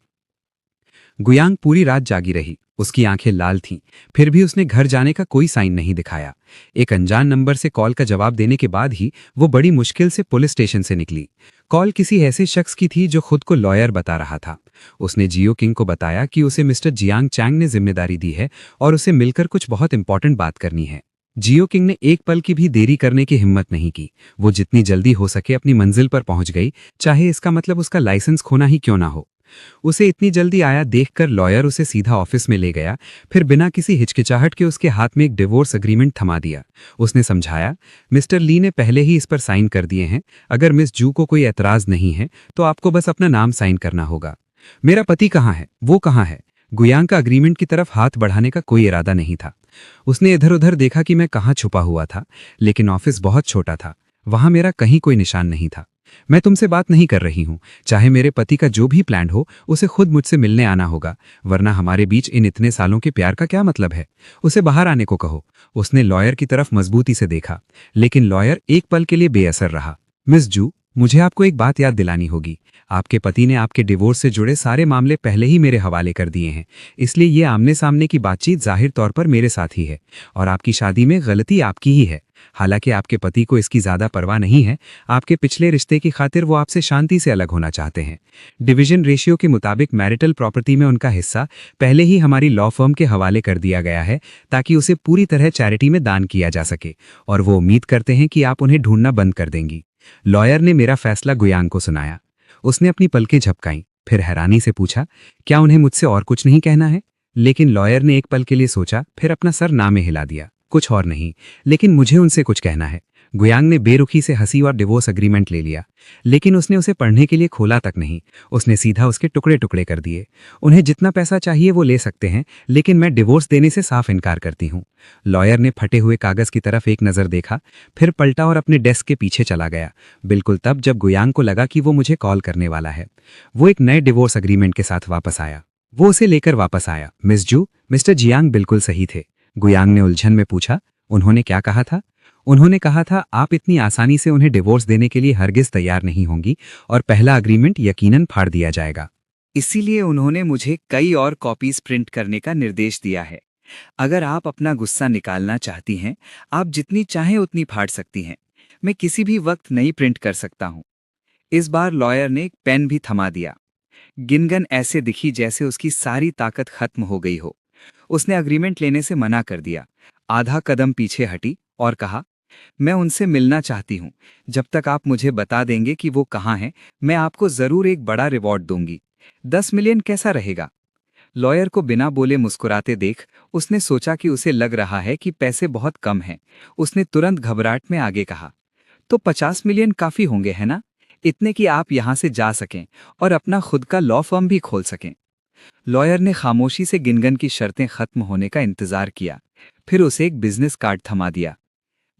[SPEAKER 2] गुयांग पूरी रात जागी रही, उसकी आंखें लाल थीं, फिर भी उसने घर जाने का कोई साइन नहीं दिखाया। एक अनजान नंबर से कॉल का जवाब देने के बाद ही वो बड़ी मुश्किल से पुलिस स्टेशन से निकली। कॉल किसी ऐसे शख्स की थी जो खुद को लॉयर बता रहा था। उसने जियो किंग को बताया कि उसे मिस्टर जियांग चैंग ने जिम्मेदारी दी है और उसे मिलकर कुछ बहुत इंपॉर्टेंट बात करनी है। जियो किंग ने एक पल की भी देरी करने की हिम्मत नहीं की। वो जितनी जल्दी हो सके अपनी मंजिल पर पहुंच गई, चाहे इसका मतलब उसका लाइसेंस खोना ही क्यों ना हो। उसे इतनी जल्दी आया देखकर लॉयर उसे सीधा ऑफिस में ले गया, फिर बिना किसी हिचकिचाहट के उसके हाथ में एक डिवोर्स एग्रीमेंट थमा दिया। उसने समझाया, मिस्टर ली ने पहले ही इस पर साइन कर दिए हैं, अगर मिस जू को कोई एतराज नहीं है तो आपको बस अपना नाम साइन करना होगा। मेरा पति कहाँ है, वो कहाँ है? गुयांग का एग्रीमेंट की तरफ हाथ बढ़ाने का कोई इरादा नहीं था। उसने इधर उधर देखा कि मैं कहाँ छुपा हुआ था, लेकिन ऑफिस बहुत छोटा था, वहां मेरा कहीं कोई निशान नहीं था। मैं तुमसे बात नहीं कर रही हूं, चाहे मेरे पति का जो भी प्लान हो उसे खुद मुझसे मिलने आना होगा, वरना हमारे बीच इन इतने सालों के प्यार का क्या मतलब है? उसे बाहर आने को कहो। उसने लॉयर की तरफ मजबूती से देखा, लेकिन लॉयर एक पल के लिए बेअसर रहा। मिस जू, मुझे आपको एक बात याद दिलानी होगी, आपके पति ने आपके डिवोर्स से जुड़े सारे मामले पहले ही मेरे हवाले कर दिए हैं, इसलिए ये आमने सामने की बातचीत जाहिर तौर पर मेरे साथ ही है और आपकी शादी में गलती आपकी ही है। हालांकि आपके पति को इसकी ज्यादा परवाह नहीं है, आपके पिछले रिश्ते की खातिर वो आपसे शांति से अलग होना चाहते हैं। डिवीजन रेशियो के मुताबिक मैरिटल प्रॉपर्टी में उनका हिस्सा पहले ही हमारी लॉ फर्म के हवाले कर दिया गया है, ताकि उसे पूरी तरह चैरिटी में दान किया जा सके, और वो उम्मीद करते हैं कि आप उन्हें ढूंढना बंद कर देंगी। लॉयर ने मेरा फैसला गुयांग को सुनाया। उसने अपनी पलकें झपकाईं, फिर हैरानी से पूछा, क्या उन्हें मुझसे और कुछ नहीं कहना है? लेकिन लॉयर ने एक पल के लिए सोचा, फिर अपना सर ना में हिला दिया। कुछ और नहीं, लेकिन मुझे उनसे कुछ कहना है। गुयांग ने बेरुखी से हंसी और डिवोर्स एग्रीमेंट ले लिया, लेकिन उसने उसे पढ़ने के लिए खोला तक नहीं। उसने सीधा उसके टुकड़े टुकड़े कर दिए। उन्हें जितना पैसा चाहिए वो ले सकते हैं, लेकिन मैं डिवोर्स देने से साफ इनकार करती हूँ। लॉयर ने फटे हुए कागज की तरफ एक नजर देखा, फिर पलटा और अपने डेस्क के पीछे चला गया, बिल्कुल तब जब गुयांग को लगा कि वो मुझे कॉल करने वाला है। वो एक नए डिवोर्स एग्रीमेंट के साथ वापस आया। वो उसे लेकर वापस आया। मिस जू, मिस्टर जियांग बिल्कुल सही थे। गुयांग ने उलझन में पूछा, उन्होंने क्या कहा था? उन्होंने कहा था आप इतनी आसानी से उन्हें डिवोर्स देने के लिए हरगिज तैयार नहीं होंगी और पहला एग्रीमेंट यकीनन फाड़ दिया जाएगा। इसीलिए उन्होंने मुझे कई और कॉपीज प्रिंट करने का निर्देश दिया है। अगर आप अपना गुस्सा निकालना चाहती हैं, आप जितनी चाहें उतनी फाड़ सकती हैं। मैं किसी भी वक्त नई प्रिंट कर सकता हूं। इस बार लॉयर ने एक पेन भी थमा दिया। गिनगन ऐसे दिखी जैसे उसकी सारी ताकत खत्म हो गई हो। उसने अग्रीमेंट लेने से मना कर दिया, आधा कदम पीछे हटी और कहा, मैं उनसे मिलना चाहती हूं। जब तक आप मुझे बता देंगे कि वो कहाँ हैं, मैं आपको जरूर एक बड़ा रिवॉर्ड दूंगी। 10 मिलियन कैसा रहेगा? लॉयर को बिना बोले मुस्कुराते देख उसने सोचा कि उसे लग रहा है कि पैसे बहुत कम हैं। उसने तुरंत घबराहट में आगे कहा, तो 50 मिलियन काफी होंगे, है ना? इतने कि आप यहां से जा सकें और अपना खुद का लॉ फर्म भी खोल सकें। लॉयर ने खामोशी से गिनगन की शर्तें खत्म होने का इंतजार किया, फिर उसे एक बिजनेस कार्ड थमा दिया।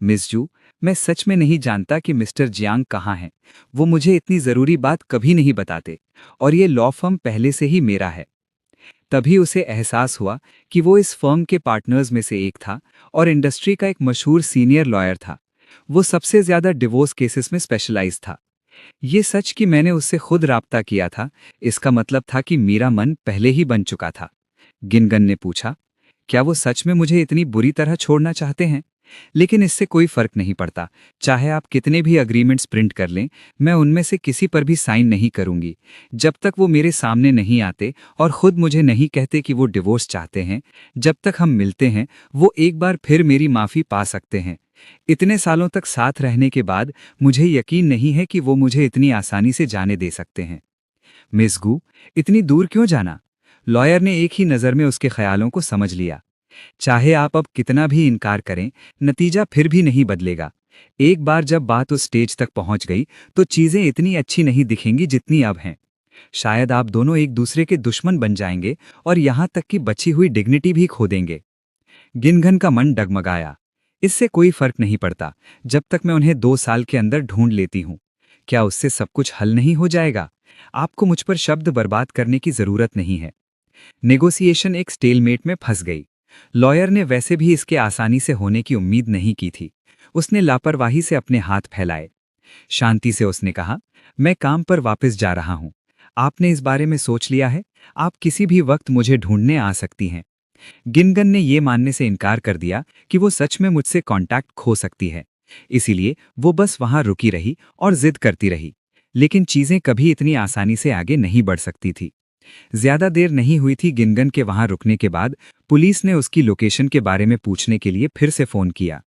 [SPEAKER 2] मिस जू, मैं सच में नहीं जानता कि मिस्टर जियांग कहाँ हैं। वो मुझे इतनी जरूरी बात कभी नहीं बताते, और ये लॉ फर्म पहले से ही मेरा है। तभी उसे एहसास हुआ कि वो इस फर्म के पार्टनर्स में से एक था और इंडस्ट्री का एक मशहूर सीनियर लॉयर था। वो सबसे ज्यादा डिवोर्स केसेस में स्पेशलाइज था। ये सच कि मैंने उससे खुद राब्ता किया था, इसका मतलब था कि मेरा मन पहले ही बन चुका था। गिनगन ने पूछा, क्या वो सच में मुझे इतनी बुरी तरह छोड़ना चाहते हैं? लेकिन इससे कोई फर्क नहीं पड़ता। चाहे आप कितने भी अग्रीमेंट्स प्रिंट कर लें, मैं उनमें से किसी पर भी साइन नहीं करूंगी। जब तक वो मेरे सामने नहीं आते और खुद मुझे नहीं कहते कि वो डिवोर्स चाहते हैं, जब तक हम मिलते हैं, वो एक बार फिर मेरी माफ़ी पा सकते हैं। इतने सालों तक साथ रहने के बाद मुझे यकीन नहीं है कि वो मुझे इतनी आसानी से जाने दे सकते हैं। मिस गू, इतनी दूर क्यों जाना? लॉयर ने एक ही नज़र में उसके ख्यालों को समझ लिया। चाहे आप अब कितना भी इनकार करें, नतीजा फिर भी नहीं बदलेगा। एक बार जब बात उस स्टेज तक पहुंच गई, तो चीजें इतनी अच्छी नहीं दिखेंगी जितनी अब हैं। शायद आप दोनों एक दूसरे के दुश्मन बन जाएंगे और यहां तक कि बची हुई डिग्निटी भी खो देंगे। गिनगन का मन डगमगाया। इससे कोई फर्क नहीं पड़ता, जब तक मैं उन्हें 2 साल के अंदर ढूंढ लेती हूं। क्या उससे सब कुछ हल नहीं हो जाएगा? आपको मुझ पर शब्द बर्बाद करने की जरूरत नहीं है। नेगोशिएशन एक स्टेलमेट में फंस गई। लॉयर ने वैसे भी इसके आसानी से होने की उम्मीद नहीं की थी। उसने लापरवाही से अपने हाथ फैलाए। शांति से उसने कहा, मैं काम पर वापस जा रहा हूं। आपने इस बारे में सोच लिया है? आप किसी भी वक्त मुझे ढूंढने आ सकती हैं। गिनगन ने यह मानने से इनकार कर दिया कि वो सच में मुझसे कांटेक्ट खो सकती है। इसीलिए वो बस वहां रुकी रही और जिद करती रही। लेकिन चीजें कभी इतनी आसानी से आगे नहीं बढ़ सकती थी। ज्यादा देर नहीं हुई थी गिनगन के वहां रुकने के बाद पुलिस ने उसकी लोकेशन के बारे में पूछने के लिए फिर से फोन किया।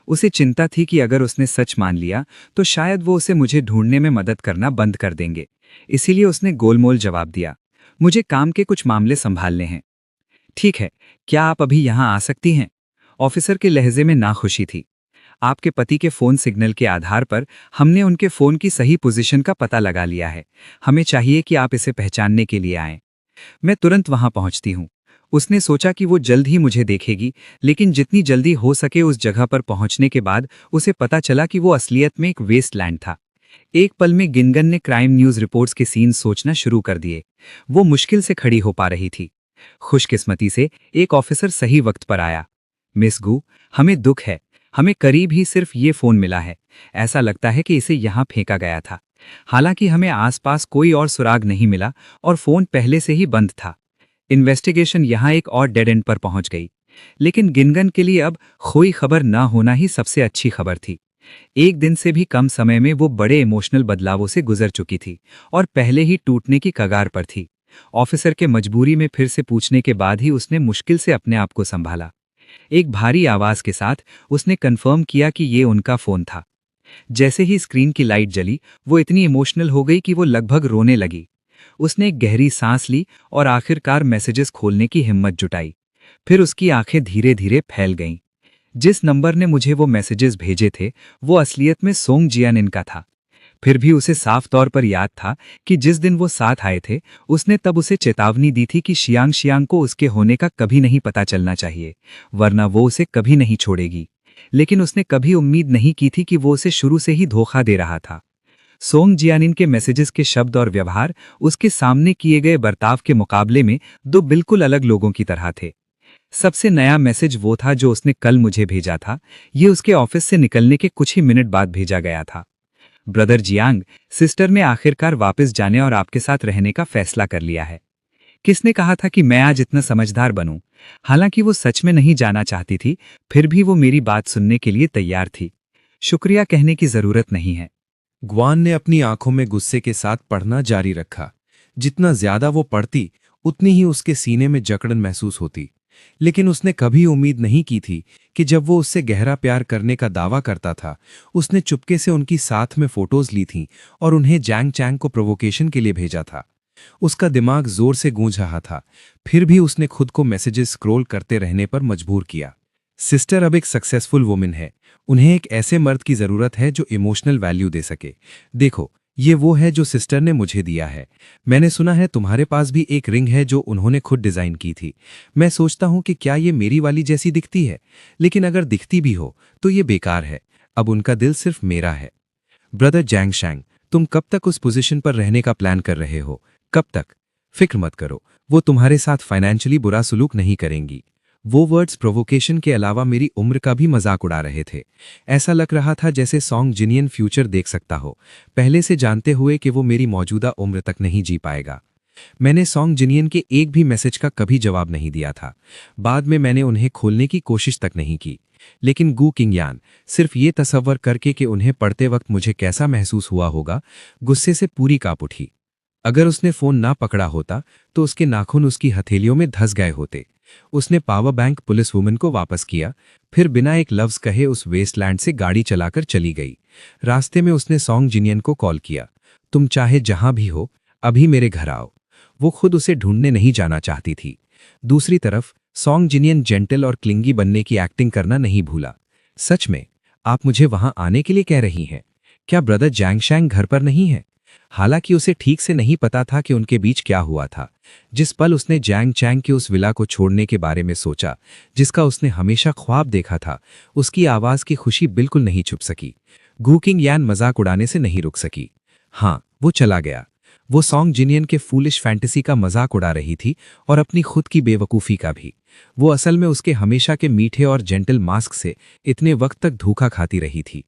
[SPEAKER 2] उसे चिंता थी कि अगर उसने सच मान लिया तो शायद वो उसे मुझे ढूंढने में मदद करना बंद कर देंगे। इसीलिए उसने गोलमोल जवाब दिया, मुझे काम के कुछ मामले संभालने हैं। ठीक है, क्या आप अभी यहां आ सकती हैं? ऑफिसर के लहजे में नाखुशी थी। आपके पति के फोन सिग्नल के आधार पर हमने उनके फोन की सही पोजीशन का पता लगा लिया है। हमें चाहिए कि आप इसे पहचानने के लिए आएं। मैं तुरंत वहां पहुंचती हूं। उसने सोचा कि वो जल्द ही मुझे देखेगी, लेकिन जितनी जल्दी हो सके उस जगह पर पहुंचने के बाद उसे पता चला कि वो असलियत में एक वेस्टलैंड था। एक पल में गिनगन ने क्राइम न्यूज रिपोर्ट्स के सीन सोचना शुरू कर दिए। वो मुश्किल से खड़ी हो पा रही थी। खुशकिस्मती से एक ऑफिसर सही वक्त पर आया। मिस गू, हमें दुख है, हमें करीब ही सिर्फ ये फोन मिला है। ऐसा लगता है कि इसे यहाँ फेंका गया था। हालांकि हमें आसपास कोई और सुराग नहीं मिला और फोन पहले से ही बंद था। इन्वेस्टिगेशन यहाँ एक और डेड एंड पर पहुंच गई। लेकिन गिनगन के लिए अब खोई खबर न होना ही सबसे अच्छी खबर थी। एक दिन से भी कम समय में वो बड़े इमोशनल बदलावों से गुजर चुकी थी और पहले ही टूटने की कगार पर थी। ऑफिसर के मजबूरी में फिर से पूछने के बाद ही उसने मुश्किल से अपने आप को संभाला। एक भारी आवाज के साथ उसने कंफर्म किया कि ये उनका फोन था। जैसे ही स्क्रीन की लाइट जली, वो इतनी इमोशनल हो गई कि वो लगभग रोने लगी। उसने एक गहरी सांस ली और आखिरकार मैसेजेस खोलने की हिम्मत जुटाई। फिर उसकी आंखें धीरे धीरे फैल गईं। जिस नंबर ने मुझे वो मैसेजेस भेजे थे, वो असलियत में सोंग जियानिन का था। फिर भी उसे साफ तौर पर याद था कि जिस दिन वो साथ आए थे, उसने तब उसे चेतावनी दी थी कि शियांग शियांग को उसके होने का कभी नहीं पता चलना चाहिए, वरना वो उसे कभी नहीं छोड़ेगी। लेकिन उसने कभी उम्मीद नहीं की थी कि वो उसे शुरू से ही धोखा दे रहा था। सोंग जियानिन के मैसेजेस के शब्द और व्यवहार उसके सामने किए गए बर्ताव के मुकाबले में दो बिल्कुल अलग लोगों की तरह थे। सबसे नया मैसेज वो था जो उसने कल मुझे भेजा था। ये उसके ऑफिस से निकलने के कुछ ही मिनट बाद भेजा गया था। ब्रदर जियांग, सिस्टर ने आखिरकार वापस जाने और आपके साथ रहने का फैसला कर लिया है। किसने कहा था कि मैं आज इतना समझदार बनूं? हालांकि वो सच में नहीं जाना चाहती थी, फिर भी वो मेरी बात सुनने के लिए तैयार थी। शुक्रिया कहने की जरूरत नहीं है।
[SPEAKER 1] ग्वान ने अपनी आंखों में गुस्से के साथ पढ़ना जारी रखा। जितना ज्यादा वो पढ़ती, उतनी ही उसके सीने में जकड़न महसूस होती। लेकिन उसने कभी उम्मीद नहीं की थी कि जब वो उससे गहरा प्यार करने का दावा करता था, उसने चुपके से उनकी साथ में फोटोज ली थीं और उन्हें जैंग चैंग को प्रोवोकेशन के लिए भेजा था। उसका दिमाग जोर से गूंज रहा था, फिर भी उसने खुद को मैसेजेस स्क्रॉल करते रहने पर मजबूर किया। सिस्टर अब एक सक्सेसफुल वुमेन है। उन्हें एक ऐसे मर्द की जरूरत है जो इमोशनल वैल्यू दे सके। देखो, ये वो है जो सिस्टर ने मुझे दिया है। मैंने सुना है तुम्हारे पास भी एक रिंग है जो उन्होंने खुद डिजाइन की थी। मैं सोचता हूं कि क्या ये मेरी वाली जैसी दिखती है, लेकिन अगर दिखती भी हो तो ये बेकार है। अब उनका दिल सिर्फ मेरा है। ब्रदर जैंग शैंग, तुम कब तक उस पोजीशन पर रहने का प्लान कर रहे हो? कब तक? फिक्र मत करो, वो तुम्हारे साथ फाइनेंशियली बुरा सलूक नहीं करेंगी। वो वर्ड्स प्रोवोकेशन के अलावा मेरी उम्र का भी मजाक उड़ा रहे थे। ऐसा लग रहा था जैसे सॉन्ग जिनियन फ्यूचर देख सकता हो, पहले से जानते हुए कि वो मेरी मौजूदा उम्र तक नहीं जी पाएगा। मैंने सॉन्ग जिनियन के एक भी मैसेज का कभी जवाब नहीं दिया था। बाद में मैंने उन्हें खोलने की कोशिश तक नहीं की। लेकिन गू किंगयान सिर्फ ये तसव्वुर करके कि उन्हें पढ़ते वक्त मुझे कैसा महसूस हुआ होगा, गुस्से से पूरी कांप उठी। अगर उसने फोन ना पकड़ा होता तो उसके नाखून उसकी हथेलियों में धंस गए होते। उसने पावर बैंक पुलिस वुमन को वापस किया, फिर बिना एक लफ्ज कहे उस वेस्टलैंड से गाड़ी चलाकर चली गई। रास्ते में उसने सॉन्ग जिनियन को कॉल किया, तुम चाहे जहां भी हो अभी मेरे घर आओ। वो खुद उसे ढूंढने नहीं जाना चाहती थी। दूसरी तरफ सॉन्ग जिनियन जेंटल और क्लिंगी बनने की एक्टिंग करना नहीं भूला। सच में आप मुझे वहां आने के लिए कह रही हैं? क्या ब्रदर जैंग शैंग घर पर नहीं है? हालांकि उसे ठीक से नहीं पता था कि उनके बीच क्या हुआ था। जिस पल उसने जैंग चैंग के उस विला को छोड़ने के बारे में सोचा, जिसका उसने हमेशा ख्वाब देखा था, उसकी आवाज की खुशी बिल्कुल नहीं छुप सकी। गू किंगयान मजाक उड़ाने से नहीं रुक सकी। हाँ, वो चला गया। वो सॉन्ग जिनियन के फूलिश फैंटेसी का मजाक उड़ा रही थी और अपनी खुद की बेवकूफ़ी का भी। वो असल में उसके हमेशा के मीठे और जेंटल मास्क से इतने वक्त तक धोखा खाती रही थी।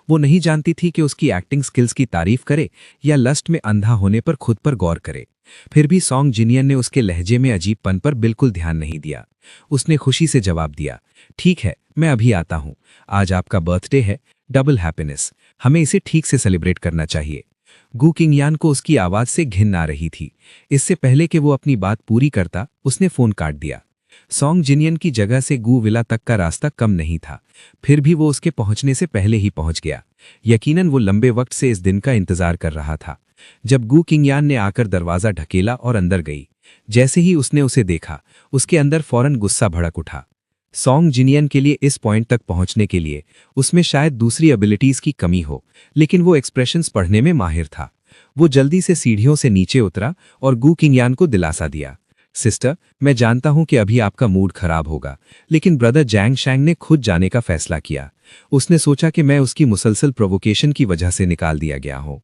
[SPEAKER 1] वो नहीं जानती थी कि उसकी एक्टिंग स्किल्स की तारीफ करे या लस्ट में अंधा होने पर खुद पर गौर करे। फिर भी सॉन्ग जिनियन ने उसके लहजे में अजीबपन पर बिल्कुल ध्यान नहीं दिया। उसने खुशी से जवाब दिया, ठीक है, मैं अभी आता हूँ। आज आपका बर्थडे है, डबल हैप्पीनेस। हमें इसे ठीक से सेलिब्रेट करना चाहिए। गू किंगयान को उसकी आवाज से घिन आ रही थी। इससे पहले कि वो अपनी बात पूरी करता, उसने फोन काट दिया। सॉन्ग जिनियन की जगह से गू विला तक का रास्ता कम नहीं था, फिर भी वो उसके पहुंचने से पहले ही पहुंच गया। यकीनन वो लंबे वक्त से इस दिन का इंतजार कर रहा था। जब गू किंगयान ने आकर दरवाजा ढकेला और अंदर गई, जैसे ही उसने उसे देखा, उसके अंदर फौरन गुस्सा भड़क उठा। सॉन्ग जिनियन के लिए इस पॉइंट तक पहुंचने के लिए उसमें शायद दूसरी एबिलिटीज की कमी हो, लेकिन वो एक्सप्रेशंस पढ़ने में माहिर था। वो जल्दी से सीढ़ियों से नीचे उतरा और गू किंगयान को दिलासा दिया, सिस्टर, मैं जानता हूं कि अभी आपका मूड खराब होगा, लेकिन ब्रदर जैंग शैंग ने खुद जाने का फैसला किया। उसने सोचा कि मैं उसकी मुसलसल प्रोवोकेशन की वजह से निकाल दिया गया हूं।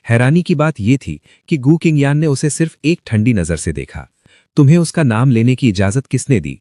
[SPEAKER 1] हैरानी की बात यह थी कि गू किंगयान ने उसे सिर्फ एक ठंडी नजर से देखा। तुम्हें उसका नाम लेने की इजाजत किसने दी?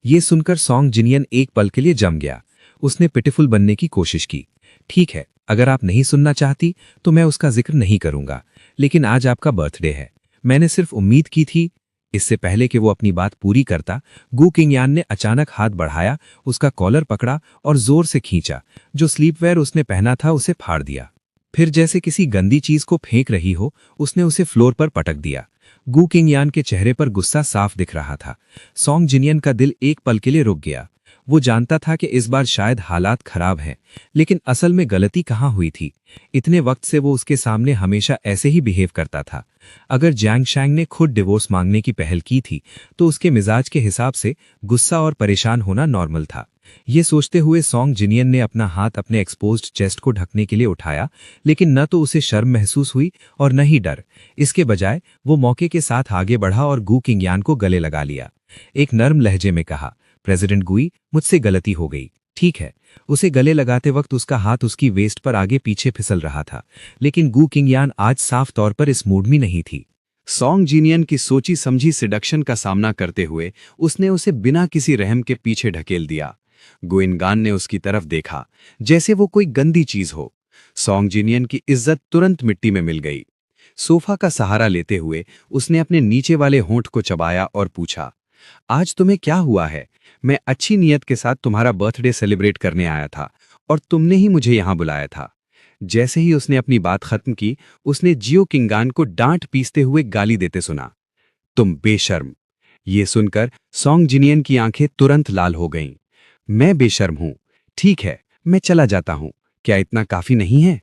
[SPEAKER 1] ये सुनकर सॉन्ग जिनियन एक पल के लिए जम गया। उसने पिटिफुल बनने की कोशिश की। ठीक है, अगर आप नहीं सुनना चाहती तो मैं उसका जिक्र नहीं करूंगा, लेकिन आज आपका बर्थडे है। मैंने सिर्फ उम्मीद की थी। इससे पहले कि वो अपनी बात पूरी करता, गू किंगयान ने अचानक हाथ बढ़ाया, उसका कॉलर पकड़ा और जोर से खींचा। जो स्लीपवेयर उसने पहना था उसे फाड़ दिया। फिर जैसे किसी गंदी चीज को फेंक रही हो, उसने उसे फ्लोर पर पटक दिया। गू किंगयान के चेहरे पर गुस्सा साफ दिख रहा था। सॉन्ग जिनियन का दिल एक पल के लिए रुक गया। वो जानता था कि इस बार शायद हालात खराब हैं, लेकिन असल में गलती कहाँ हुई थी? इतने वक्त से वो उसके सामने हमेशा ऐसे ही बिहेव करता था। अगर जैंग शैंग ने खुद डिवोर्स मांगने की पहल की थी, तो उसके मिजाज के हिसाब से गुस्सा और परेशान होना नॉर्मल था। ये सोचते हुए सॉन्ग जिनियन ने अपना हाथ अपने एक्सपोज्ड चेस्ट को ढकने के लिए उठाया, लेकिन न तो उसे शर्म महसूस हुई और न ही डर। इसके बजाय वो मौके के साथ आगे बढ़ा और गू किंगयान को गले लगा लिया। एक नर्म लहजे में कहा, प्रेसिडेंट गुई, मुझसे गलती हो गई। ठीक है। उसे गले लगाते वक्त उसका हाथ उसकी वेस्ट पर आगे पीछे फिसल रहा था, लेकिन गू किंगयान आज साफ तौर पर इस मूड में नहीं थी।
[SPEAKER 3] सॉन्ग जिनियन की सोची समझी सिडक्शन का सामना करते हुए उसने उसे बिना किसी रहम के पीछे ढकेल दिया। गुइनगान ने उसकी तरफ देखा जैसे वो कोई गंदी चीज हो। सॉन्ग जिनियन की इज्जत तुरंत मिट्टी में मिल गई। सोफा का सहारा लेते हुए उसने अपने नीचे वाले होंठ को चबाया और पूछा, आज तुम्हें क्या हुआ है? मैं अच्छी नीयत के साथ तुम्हारा बर्थडे सेलिब्रेट करने आया था और तुमने ही मुझे यहां बुलाया था। जैसे ही उसने अपनी बात खत्म की, उसने जियो किंगान को डांट पीसते हुए गाली देते सुना, तुम बेशर्म। ये सुनकर सॉन्ग जिनियन की आंखें तुरंत लाल हो गईं। मैं बेशर्म हूं? ठीक है, मैं चला जाता हूं। क्या इतना काफी नहीं है?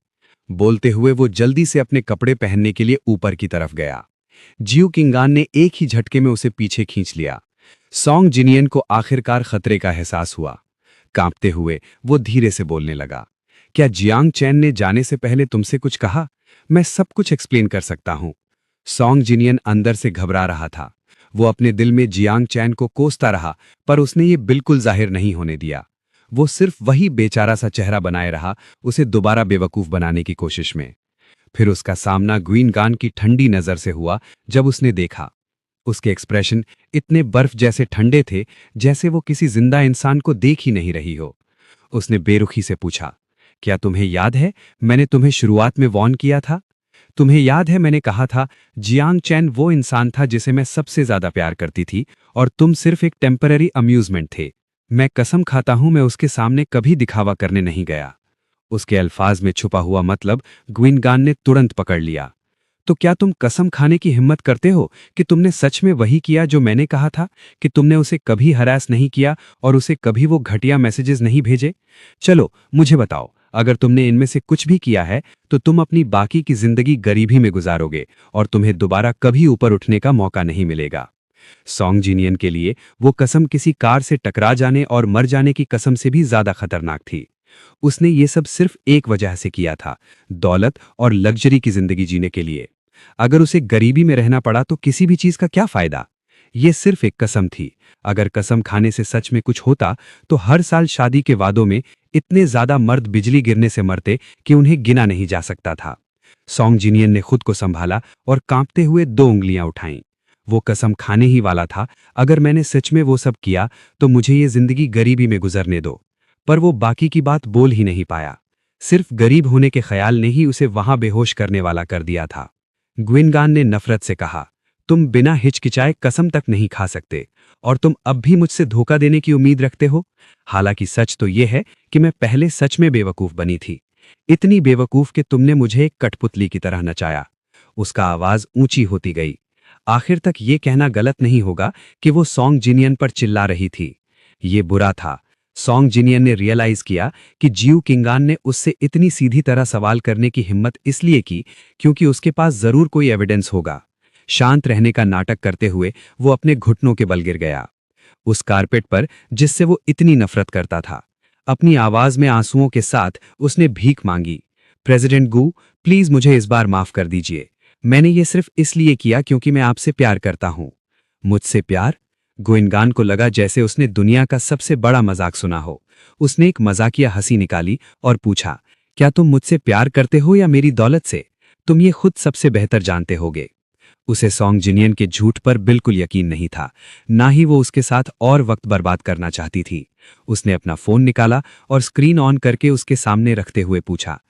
[SPEAKER 3] बोलते हुए वो जल्दी से अपने कपड़े पहनने के लिए ऊपर की तरफ गया। जियो किंगान ने एक ही झटके में उसे पीछे खींच लिया। सॉन्ग जिनियन को आखिरकार खतरे का एहसास हुआ। कांपते हुए वो धीरे से बोलने लगा, क्या जियांग चैन ने जाने से पहले तुमसे कुछ कहा? मैं सब कुछ एक्सप्लेन कर सकता हूं। सॉन्ग जिनियन अंदर से घबरा रहा था। वो अपने दिल में जियांग चैन को कोसता रहा, पर उसने ये बिल्कुल जाहिर नहीं होने दिया। वो सिर्फ वही बेचारा सा चेहरा बनाए रहा, उसे दोबारा बेवकूफ बनाने की कोशिश में। फिर उसका सामना गुइनगान की ठंडी नजर से हुआ। जब उसने देखा, उसके एक्सप्रेशन इतने बर्फ जैसे ठंडे थे जैसे वो किसी जिंदा इंसान को देख ही नहीं रही हो। उसने बेरुखी से पूछा, क्या तुम्हें याद है मैंने तुम्हें शुरुआत में वॉर्न किया था? तुम्हें याद है मैंने कहा था जियांग चैन वो इंसान था जिसे मैं सबसे ज्यादा प्यार करती थी और तुम सिर्फ एक टेम्पररी अम्यूजमेंट थे? मैं कसम खाता हूं मैं उसके सामने कभी दिखावा करने नहीं गया। उसके अल्फाज में छुपा हुआ मतलब ग्विनगान ने तुरंत पकड़ लिया। तो क्या तुम कसम खाने की हिम्मत करते हो कि तुमने सच में वही किया जो मैंने कहा था, कि तुमने उसे कभी हरास नहीं किया और उसे कभी वो घटिया मैसेजेस नहीं भेजे? चलो मुझे बताओ, अगर तुमने इनमें से कुछ भी किया है तो तुम अपनी बाकी की जिंदगी गरीबी में गुजारोगे और तुम्हें दोबारा कभी ऊपर उठने का मौका नहीं मिलेगा। सॉन्ग जिनियन के लिए वो कसम किसी कार से टकरा जाने और मर जाने की कसम से भी ज्यादा खतरनाक थी। उसने ये सब सिर्फ एक वजह से किया था, दौलत और लग्जरी की जिंदगी जीने के लिए। अगर उसे गरीबी में रहना पड़ा तो किसी भी चीज का क्या फायदा? ये सिर्फ एक कसम थी। अगर कसम खाने से सच में कुछ होता तो हर साल शादी के वादों में इतने ज्यादा मर्द बिजली गिरने से मरते कि उन्हें गिना नहीं जा सकता था। सॉन्ग जिनियन ने खुद को संभाला और कांपते हुए 2 उंगलियां उठाईं। वो कसम खाने ही वाला था, अगर मैंने सच में वो सब किया तो मुझे ये जिंदगी गरीबी में गुजरने दो। पर वो बाकी की बात बोल ही नहीं पाया। सिर्फ गरीब होने के ख्याल ने ही उसे वहां बेहोश करने वाला कर दिया था। ग्विनगान ने नफरत से कहा, तुम बिना हिचकिचाए कसम तक नहीं खा सकते और तुम अब भी मुझसे धोखा देने की उम्मीद रखते हो। हालांकि सच तो यह है कि मैं पहले सच में बेवकूफ बनी थी, इतनी बेवकूफ कि तुमने मुझे एक कठपुतली की तरह नचाया। उसका आवाज ऊंची होती गई। आखिर तक ये कहना गलत नहीं होगा कि वो सॉन्ग जिनियन पर चिल्ला रही थी। ये बुरा था। सॉन्ग जिनियन ने रियलाइज किया कि जियू किंगान ने उससे इतनी सीधी तरह सवाल करने की हिम्मत इसलिए की क्योंकि उसके पास जरूर कोई एविडेंस होगा। शांत रहने का नाटक करते हुए वो अपने घुटनों के बल गिर गया, उस कारपेट पर जिससे वो इतनी नफरत करता था। अपनी आवाज में आंसुओं के साथ उसने भीख मांगी, प्रेसिडेंट गू, प्लीज मुझे इस बार माफ कर दीजिए। मैंने ये सिर्फ इसलिए किया क्योंकि मैं आपसे प्यार करता हूं। मुझसे प्यार? ग्विनगान को लगा जैसे उसने दुनिया का सबसे बड़ा मजाक सुना हो। उसने एक मजाकिया हंसी निकाली और पूछा, क्या तुम मुझसे प्यार करते हो या मेरी दौलत से? तुम ये खुद सबसे बेहतर जानते होगे। उसे सॉन्ग जिनियन के झूठ पर बिल्कुल यकीन नहीं था, ना ही वो उसके साथ और वक्त बर्बाद करना चाहती थी। उसने अपना फोन निकाला और स्क्रीन ऑन करके उसके सामने रखते हुए पूछा,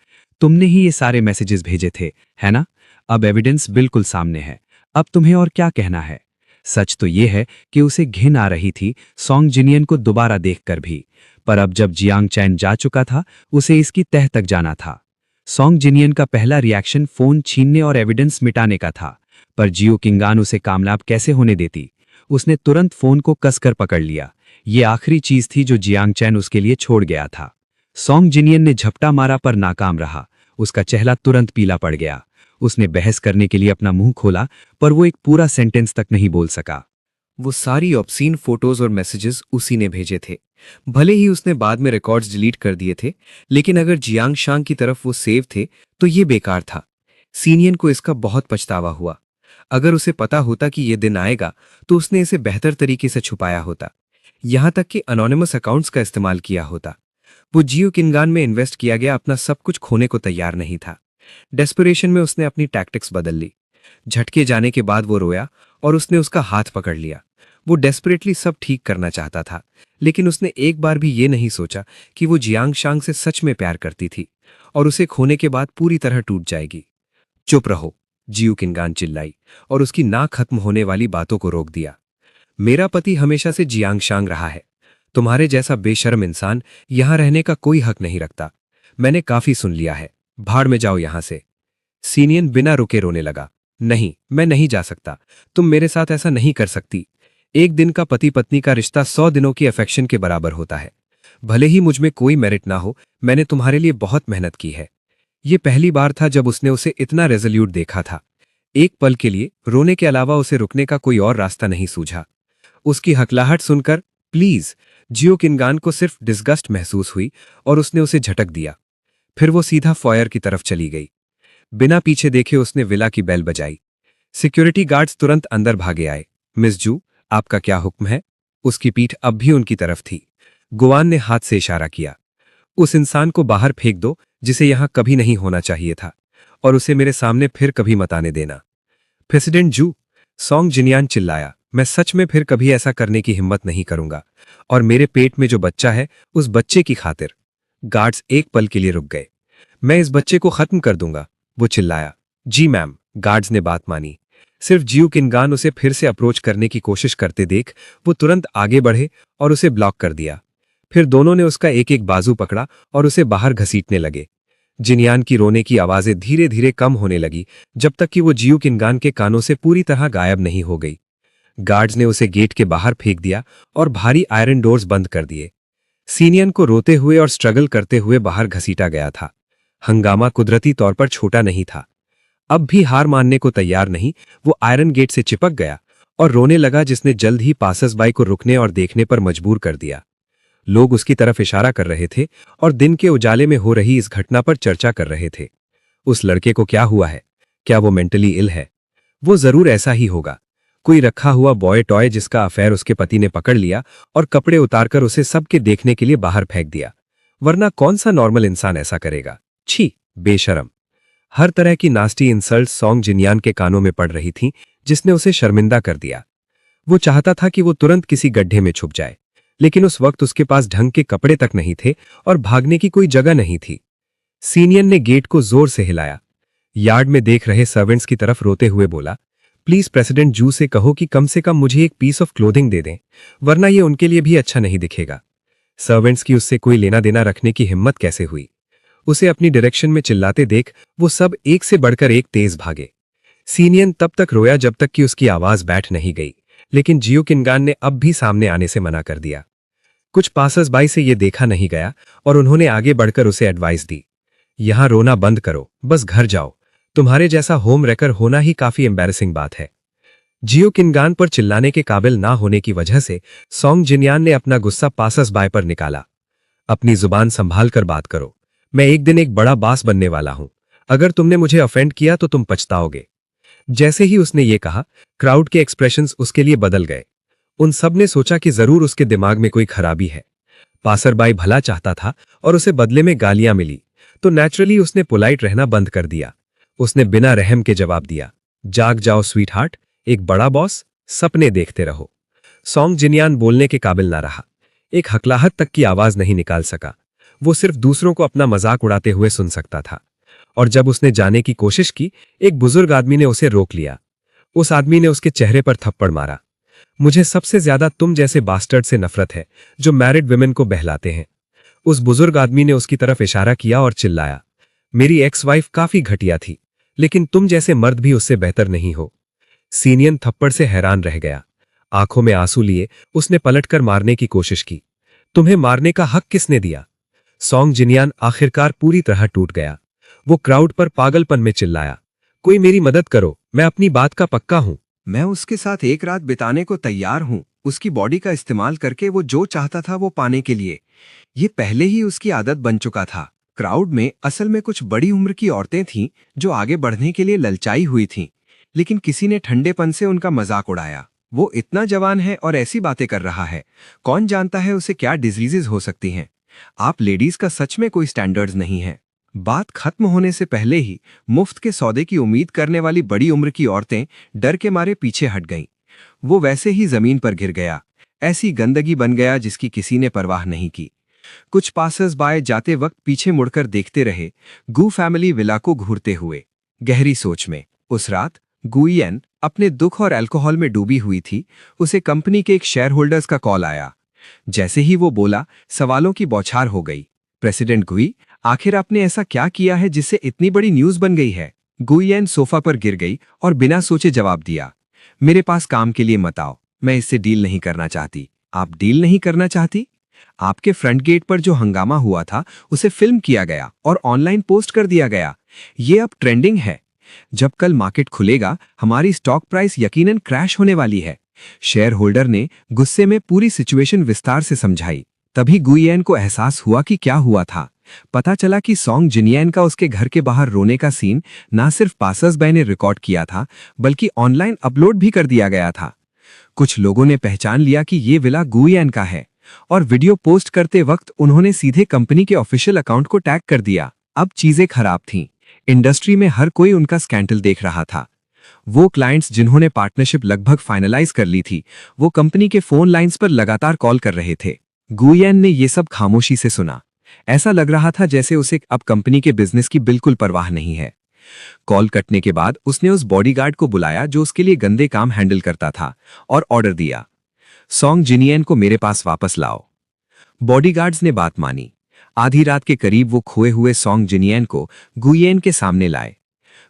[SPEAKER 3] तुमने ही ये सारे मैसेजेस भेजे थे, है ना? अब एविडेंस बिल्कुल सामने है। अब तुम्हें और क्या कहना है? सच तो ये है कि उसे घिन आ रही थी सॉन्ग जिनियन को दोबारा देखकर भी, पर अब जब जियांग चैन जा चुका था उसे इसकी तह तक जाना था। सॉन्ग जिनियन का पहला रिएक्शन फोन छीनने और एविडेंस मिटाने का था, पर जियो किंगान उसे कामयाब कैसे होने देती? उसने तुरंत फोन को कसकर पकड़ लिया। ये आखिरी चीज थी जो जियांग चैन उसके लिए छोड़ गया था। सॉन्ग जिनियन ने झपटा मारा पर नाकाम रहा। उसका चेहरा तुरंत पीला पड़ गया। उसने बहस करने के लिए अपना मुंह खोला, पर वो एक पूरा सेंटेंस तक नहीं बोल सका।
[SPEAKER 1] वो सारी ऑब्सीन फोटोज और मैसेजेस उसी ने भेजे थे। भले ही उसने बाद में रिकॉर्ड्स डिलीट कर दिए थे, लेकिन अगर जियांग शांग की तरफ वो सेव थे तो ये बेकार था। सीनियन को इसका बहुत पछतावा हुआ। अगर उसे पता होता कि ये दिन आएगा तो उसने इसे बेहतर तरीके से छुपाया होता, यहां तक कि अनोनिमस अकाउंट्स का इस्तेमाल किया होता। वो जियो किंगान में इन्वेस्ट किया गया अपना सब कुछ खोने को तैयार नहीं था। डेस्परेशन में उसने अपनी टैक्टिक्स बदल ली। झटके जाने के बाद वो रोया और उसने उसका हाथ पकड़ लिया। वो डेस्परेटली सब ठीक करना चाहता था, लेकिन उसने एक बार भी ये नहीं सोचा कि वो जियांग शांग से सच में प्यार करती थी और उसे खोने के बाद पूरी तरह टूट जाएगी। चुप रहो, जियो किंगान चिल्लाई और उसकी ना खत्म होने वाली बातों को रोक दिया। मेरा पति हमेशा से जियांग शांग रहा है। तुम्हारे जैसा बेशर्म इंसान यहां रहने का कोई हक नहीं रखता। मैंने काफी सुन लिया है, भाड़ में जाओ यहां से। सीनियन बिना रुके रोने लगा। नहीं, मैं नहीं जा सकता। तुम मेरे साथ ऐसा नहीं कर सकती। एक दिन का पति पत्नी का रिश्ता 100 दिनों की अफेक्शन के बराबर होता है। भले ही मुझ में कोई मेरिट ना हो, मैंने तुम्हारे लिए बहुत मेहनत की है। ये पहली बार था जब उसने उसे इतना रेजोल्यूट देखा था। एक पल के लिए रोने के अलावा उसे रुकने का कोई और रास्ता नहीं सूझा। उसकी हकलाहट सुनकर प्लीज जियो किंगान को सिर्फ डिस्गस्ट महसूस हुई और उसने उसे झटक दिया। फिर वो सीधा फॉयर की तरफ चली गई। बिना पीछे देखे उसने विला की बेल बजाई। सिक्योरिटी गार्ड्स तुरंत अंदर भागे आए। मिस जू, आपका क्या हुक्म है? उसकी पीठ अब भी उनकी तरफ थी। गुआन ने हाथ से इशारा किया। उस इंसान को बाहर फेंक दो जिसे यहां कभी नहीं होना चाहिए था, और उसे मेरे सामने फिर कभी मत आने देना। प्रेसिडेंट जू, सॉन्ग जिनियान चिल्लाया, मैं सच में फिर कभी ऐसा करने की हिम्मत नहीं करूंगा, और मेरे पेट में जो बच्चा है उस बच्चे की खातिर। गार्ड्स एक पल के लिए रुक गए। मैं इस बच्चे को खत्म कर दूंगा, वो चिल्लाया। जी मैम, गार्ड्स ने बात मानी। सिर्फ जियो किंगान उसे फिर से अप्रोच करने की कोशिश करते देख वो तुरंत आगे बढ़े और उसे ब्लॉक कर दिया।
[SPEAKER 2] फिर दोनों ने उसका एक एक बाजू पकड़ा और उसे बाहर घसीटने लगे। जिनयान की रोने की आवाजें धीरे धीरे कम होने लगी, जब तक कि वो जियो किनगान के कानों से पूरी तरह गायब नहीं हो गई। गार्ड्स ने उसे गेट के बाहर फेंक दिया और भारी आयरन डोर्स बंद कर दिए। सीनियन को रोते हुए और स्ट्रगल करते हुए बाहर घसीटा गया था। हंगामा कुदरती तौर पर छोटा नहीं था। अब भी हार मानने को तैयार नहीं, वो आयरन गेट से चिपक गया और रोने लगा, जिसने जल्द ही पासर्स बाई को रुकने और देखने पर मजबूर कर दिया। लोग उसकी तरफ इशारा कर रहे थे और दिन के उजाले में हो रही इस घटना पर चर्चा कर रहे थे। उस लड़के को क्या हुआ है? क्या वो मेंटली इल है? वो जरूर ऐसा ही होगा। कोई रखा हुआ बॉय टॉय जिसका अफेयर उसके पति ने पकड़ लिया और कपड़े उतारकर उसे सबके देखने के लिए बाहर फेंक दिया। वरना कौन सा नॉर्मल इंसान ऐसा करेगा? छी, बेशरम। हर तरह की नास्टी इंसल्ट सॉन्ग जिनयान के कानों में पड़ रही थीं, जिसने उसे शर्मिंदा कर दिया। वो चाहता था कि वो तुरंत किसी गड्ढे में छुप जाए, लेकिन उस वक्त उसके पास ढंग के कपड़े तक नहीं थे और भागने की कोई जगह नहीं थी। सीनियन ने गेट को जोर से हिलाया। यार्ड में देख रहे सर्वेंट्स की तरफ रोते हुए बोला, प्लीज प्रेसिडेंट जू से कहो कि कम से कम मुझे एक पीस ऑफ क्लोथिंग दे दें, वरना ये उनके लिए भी अच्छा नहीं दिखेगा। सर्वेंट्स की उससे कोई लेना देना रखने की हिम्मत कैसे हुई? उसे अपनी डायरेक्शन में चिल्लाते देख वो सब एक से बढ़कर एक तेज भागे। सीनियन तब तक रोया जब तक कि उसकी आवाज बैठ नहीं गई, लेकिन जियो किनगान ने अब भी सामने आने से मना कर दिया। कुछ पासर्स बाई से ये देखा नहीं गया और उन्होंने आगे बढ़कर उसे एडवाइस दी, यहां रोना बंद करो, बस घर जाओ। तुम्हारे जैसा होम रेकर होना ही काफी एम्बैरेसिंग बात है। जियो किनगान पर चिल्लाने के काबिल ना होने की वजह से सॉन्ग जिनयान ने अपना गुस्सा पासर्स बाय पर निकाला। अपनी जुबान संभाल कर बात करो। मैं एक दिन एक बड़ा बास बनने वाला हूं। अगर तुमने मुझे ऑफेंड किया तो तुम पछताओगे। जैसे ही उसने ये कहा, क्राउड के एक्सप्रेशंस उसके लिए बदल गए। उन सब ने सोचा कि जरूर उसके दिमाग में कोई खराबी है। पासरबाई भला चाहता था और उसे बदले में गालियां मिली, तो नेचुरली उसने पोलाइट रहना बंद कर दिया। उसने बिना रहम के जवाब दिया, जाग जाओ स्वीट हार्ट, एक बड़ा बॉस, सपने देखते रहो। सॉन्ग जिनयान बोलने के काबिल ना रहा। एक हकलाहट तक की आवाज नहीं निकाल सका। वो सिर्फ दूसरों को अपना मजाक उड़ाते हुए सुन सकता था। और जब उसने जाने की कोशिश की, एक बुजुर्ग आदमी ने उसे रोक लिया। उस आदमी ने उसके चेहरे पर थप्पड़ मारा। मुझे सबसे ज्यादा तुम जैसे बास्टर्ड से नफरत है जो मैरिड विमेन को बहलाते हैं। उस बुजुर्ग आदमी ने उसकी तरफ इशारा किया और चिल्लाया, मेरी एक्स वाइफ काफी घटिया थी, लेकिन तुम जैसे मर्द भी उससे बेहतर नहीं हो। सीनियन थप्पड़ से हैरान रह गया। आंखों में आंसू लिए उसने पलटकर मारने की कोशिश की। तुम्हें मारने का हक किसने दिया? सॉन्ग जिनयान आखिरकार पूरी तरह टूट गया। वो क्राउड पर पागलपन में चिल्लाया, कोई मेरी मदद करो, मैं अपनी बात का पक्का हूं।
[SPEAKER 1] मैं उसके साथ एक रात बिताने को तैयार हूं, उसकी बॉडी का इस्तेमाल करके वो जो चाहता था वो पाने के लिए। ये पहले ही उसकी आदत बन चुका था। क्राउड में असल में कुछ बड़ी उम्र की औरतें थीं जो आगे बढ़ने के लिए ललचाई हुई थीं, लेकिन किसी ने ठंडेपन से उनका मजाक उड़ाया। वो इतना जवान है और ऐसी बातें कर रहा है, कौन जानता है उसे क्या डिजीजेज हो सकती हैं। आप लेडीज का सच में कोई स्टैंडर्ड्स नहीं है। बात खत्म होने से पहले ही मुफ्त के सौदे की उम्मीद करने वाली बड़ी उम्र की औरतें डर के मारे पीछे हट गईं। वो वैसे ही जमीन पर गिर गया, ऐसी गंदगी बन गया जिसकी किसी ने परवाह नहीं की। कुछ पासर्स बाय जाते वक्त पीछे मुड़कर देखते रहे, गू फैमिली विला को घूरते हुए, गहरी सोच में। उस रात गुइयन अपने दुख और अल्कोहल में डूबी हुई थी। उसे कंपनी के एक शेयर होल्डर्स का कॉल आया। जैसे ही वो बोला, सवालों की बौछार हो गई। प्रेसिडेंट गुई, आखिर आपने ऐसा क्या किया है जिससे इतनी बड़ी न्यूज बन गई है? गुइयन सोफा पर गिर गई और बिना सोचे जवाब दिया, मेरे पास काम के लिए मत आओ, मैं इससे डील नहीं करना चाहती। आप डील नहीं करना चाहती? आपके फ्रंट गेट पर जो हंगामा हुआ था उसे फिल्म किया गया और ऑनलाइन पोस्ट कर दिया गया। ये अब ट्रेंडिंग है। जब कल मार्केट खुलेगा, हमारी स्टॉक प्राइस यकीनन क्रैश होने वाली है। शेयर होल्डर ने गुस्से में पूरी सिचुएशन विस्तार से समझाई। तभी गुइयन को एहसास हुआ कि क्या हुआ था। पता चला कि सॉन्ग जिनयान का उसके घर के बाहर रोने का सीन ना सिर्फ पासर्स बाय ने रिकॉर्ड किया था, बल्कि ऑनलाइन अपलोड भी कर दिया गया था। कुछ लोगों ने पहचान लिया कि ये विला गुइयन का है और वीडियो पोस्ट करते वक्त उन्होंने सीधे कंपनी के ऑफिशियल अकाउंट को टैग कर दिया। अब चीजें खराब थीं। इंडस्ट्री में हर कोई उनका स्कैंडल देख रहा था। वो क्लाइंट्स जिन्होंने पार्टनरशिप लगभग फाइनलाइज कर ली थी, वो कंपनी के फोन लाइंस पर लगातार कॉल कर रहे थे। गुइयन ने ये सब खामोशी से सुना। ऐसा लग रहा था जैसे उसे अब कंपनी के बिजनेस की बिल्कुल परवाह नहीं है। कॉल कटने के बाद उसने उस बॉडीगार्ड को बुलाया जो उसके लिए गंदे काम हैंडल करता था और ऑर्डर दिया, सॉन्ग जिनयान को मेरे पास वापस लाओ। बॉडीगार्ड्स ने बात मानी। आधी रात के करीब वो खोए हुए सॉन्ग जिनियन को गुयेन के सामने लाए।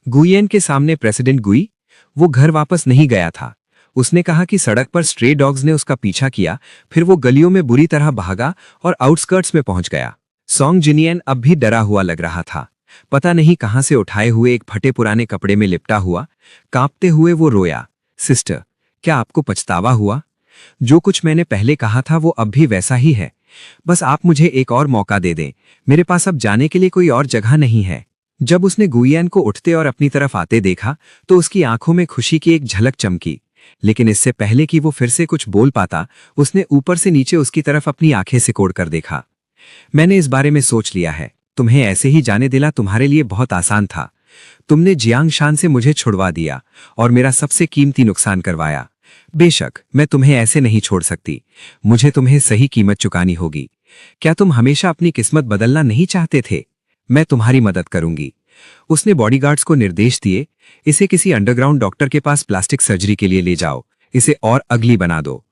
[SPEAKER 1] गुयेन के सामने प्रेसिडेंट गुई। वो घर वापस नहीं गया था। उसने कहा कि सड़क पर स्ट्रे डॉग्स ने उसका पीछा किया, फिर वो गलियों में बुरी तरह भागा और आउटस्कर्ट्स में पहुंच गया। सॉन्ग जिनियन अब भी डरा हुआ लग रहा था। पता नहीं कहां से उठाए हुए एक फटे पुराने कपड़े में लिपटा हुआ, कांपते हुए वो रोया, सिस्टर, क्या आपको पछतावा हुआ? जो कुछ मैंने पहले कहा था वो अब भी वैसा ही है। बस आप मुझे एक और मौका दे दें। मेरे पास अब जाने के लिए कोई और जगह नहीं है। जब उसने गुयेन को उठते और अपनी तरफ आते देखा तो उसकी आंखों में खुशी की एक झलक चमकी। लेकिन इससे पहले कि वो फिर से कुछ बोल पाता, उसने ऊपर से नीचे उसकी तरफ अपनी आंखें सिकोड़ कर देखा। मैंने इस बारे में सोच लिया है। तुम्हें ऐसे ही जाने देना तुम्हारे लिए बहुत आसान था। तुमने जियांग शान से मुझे छुड़वा दिया और मेरा सबसे कीमती नुकसान करवाया। बेशक मैं तुम्हें ऐसे नहीं छोड़ सकती। मुझे तुम्हें सही कीमत चुकानी होगी। क्या तुम हमेशा अपनी किस्मत बदलना नहीं चाहते थे? मैं तुम्हारी मदद करूंगी। उसने बॉडीगार्ड्स को निर्देश दिए, इसे किसी अंडरग्राउंड डॉक्टर के पास प्लास्टिक सर्जरी के लिए ले जाओ। इसे और अगली बना दो।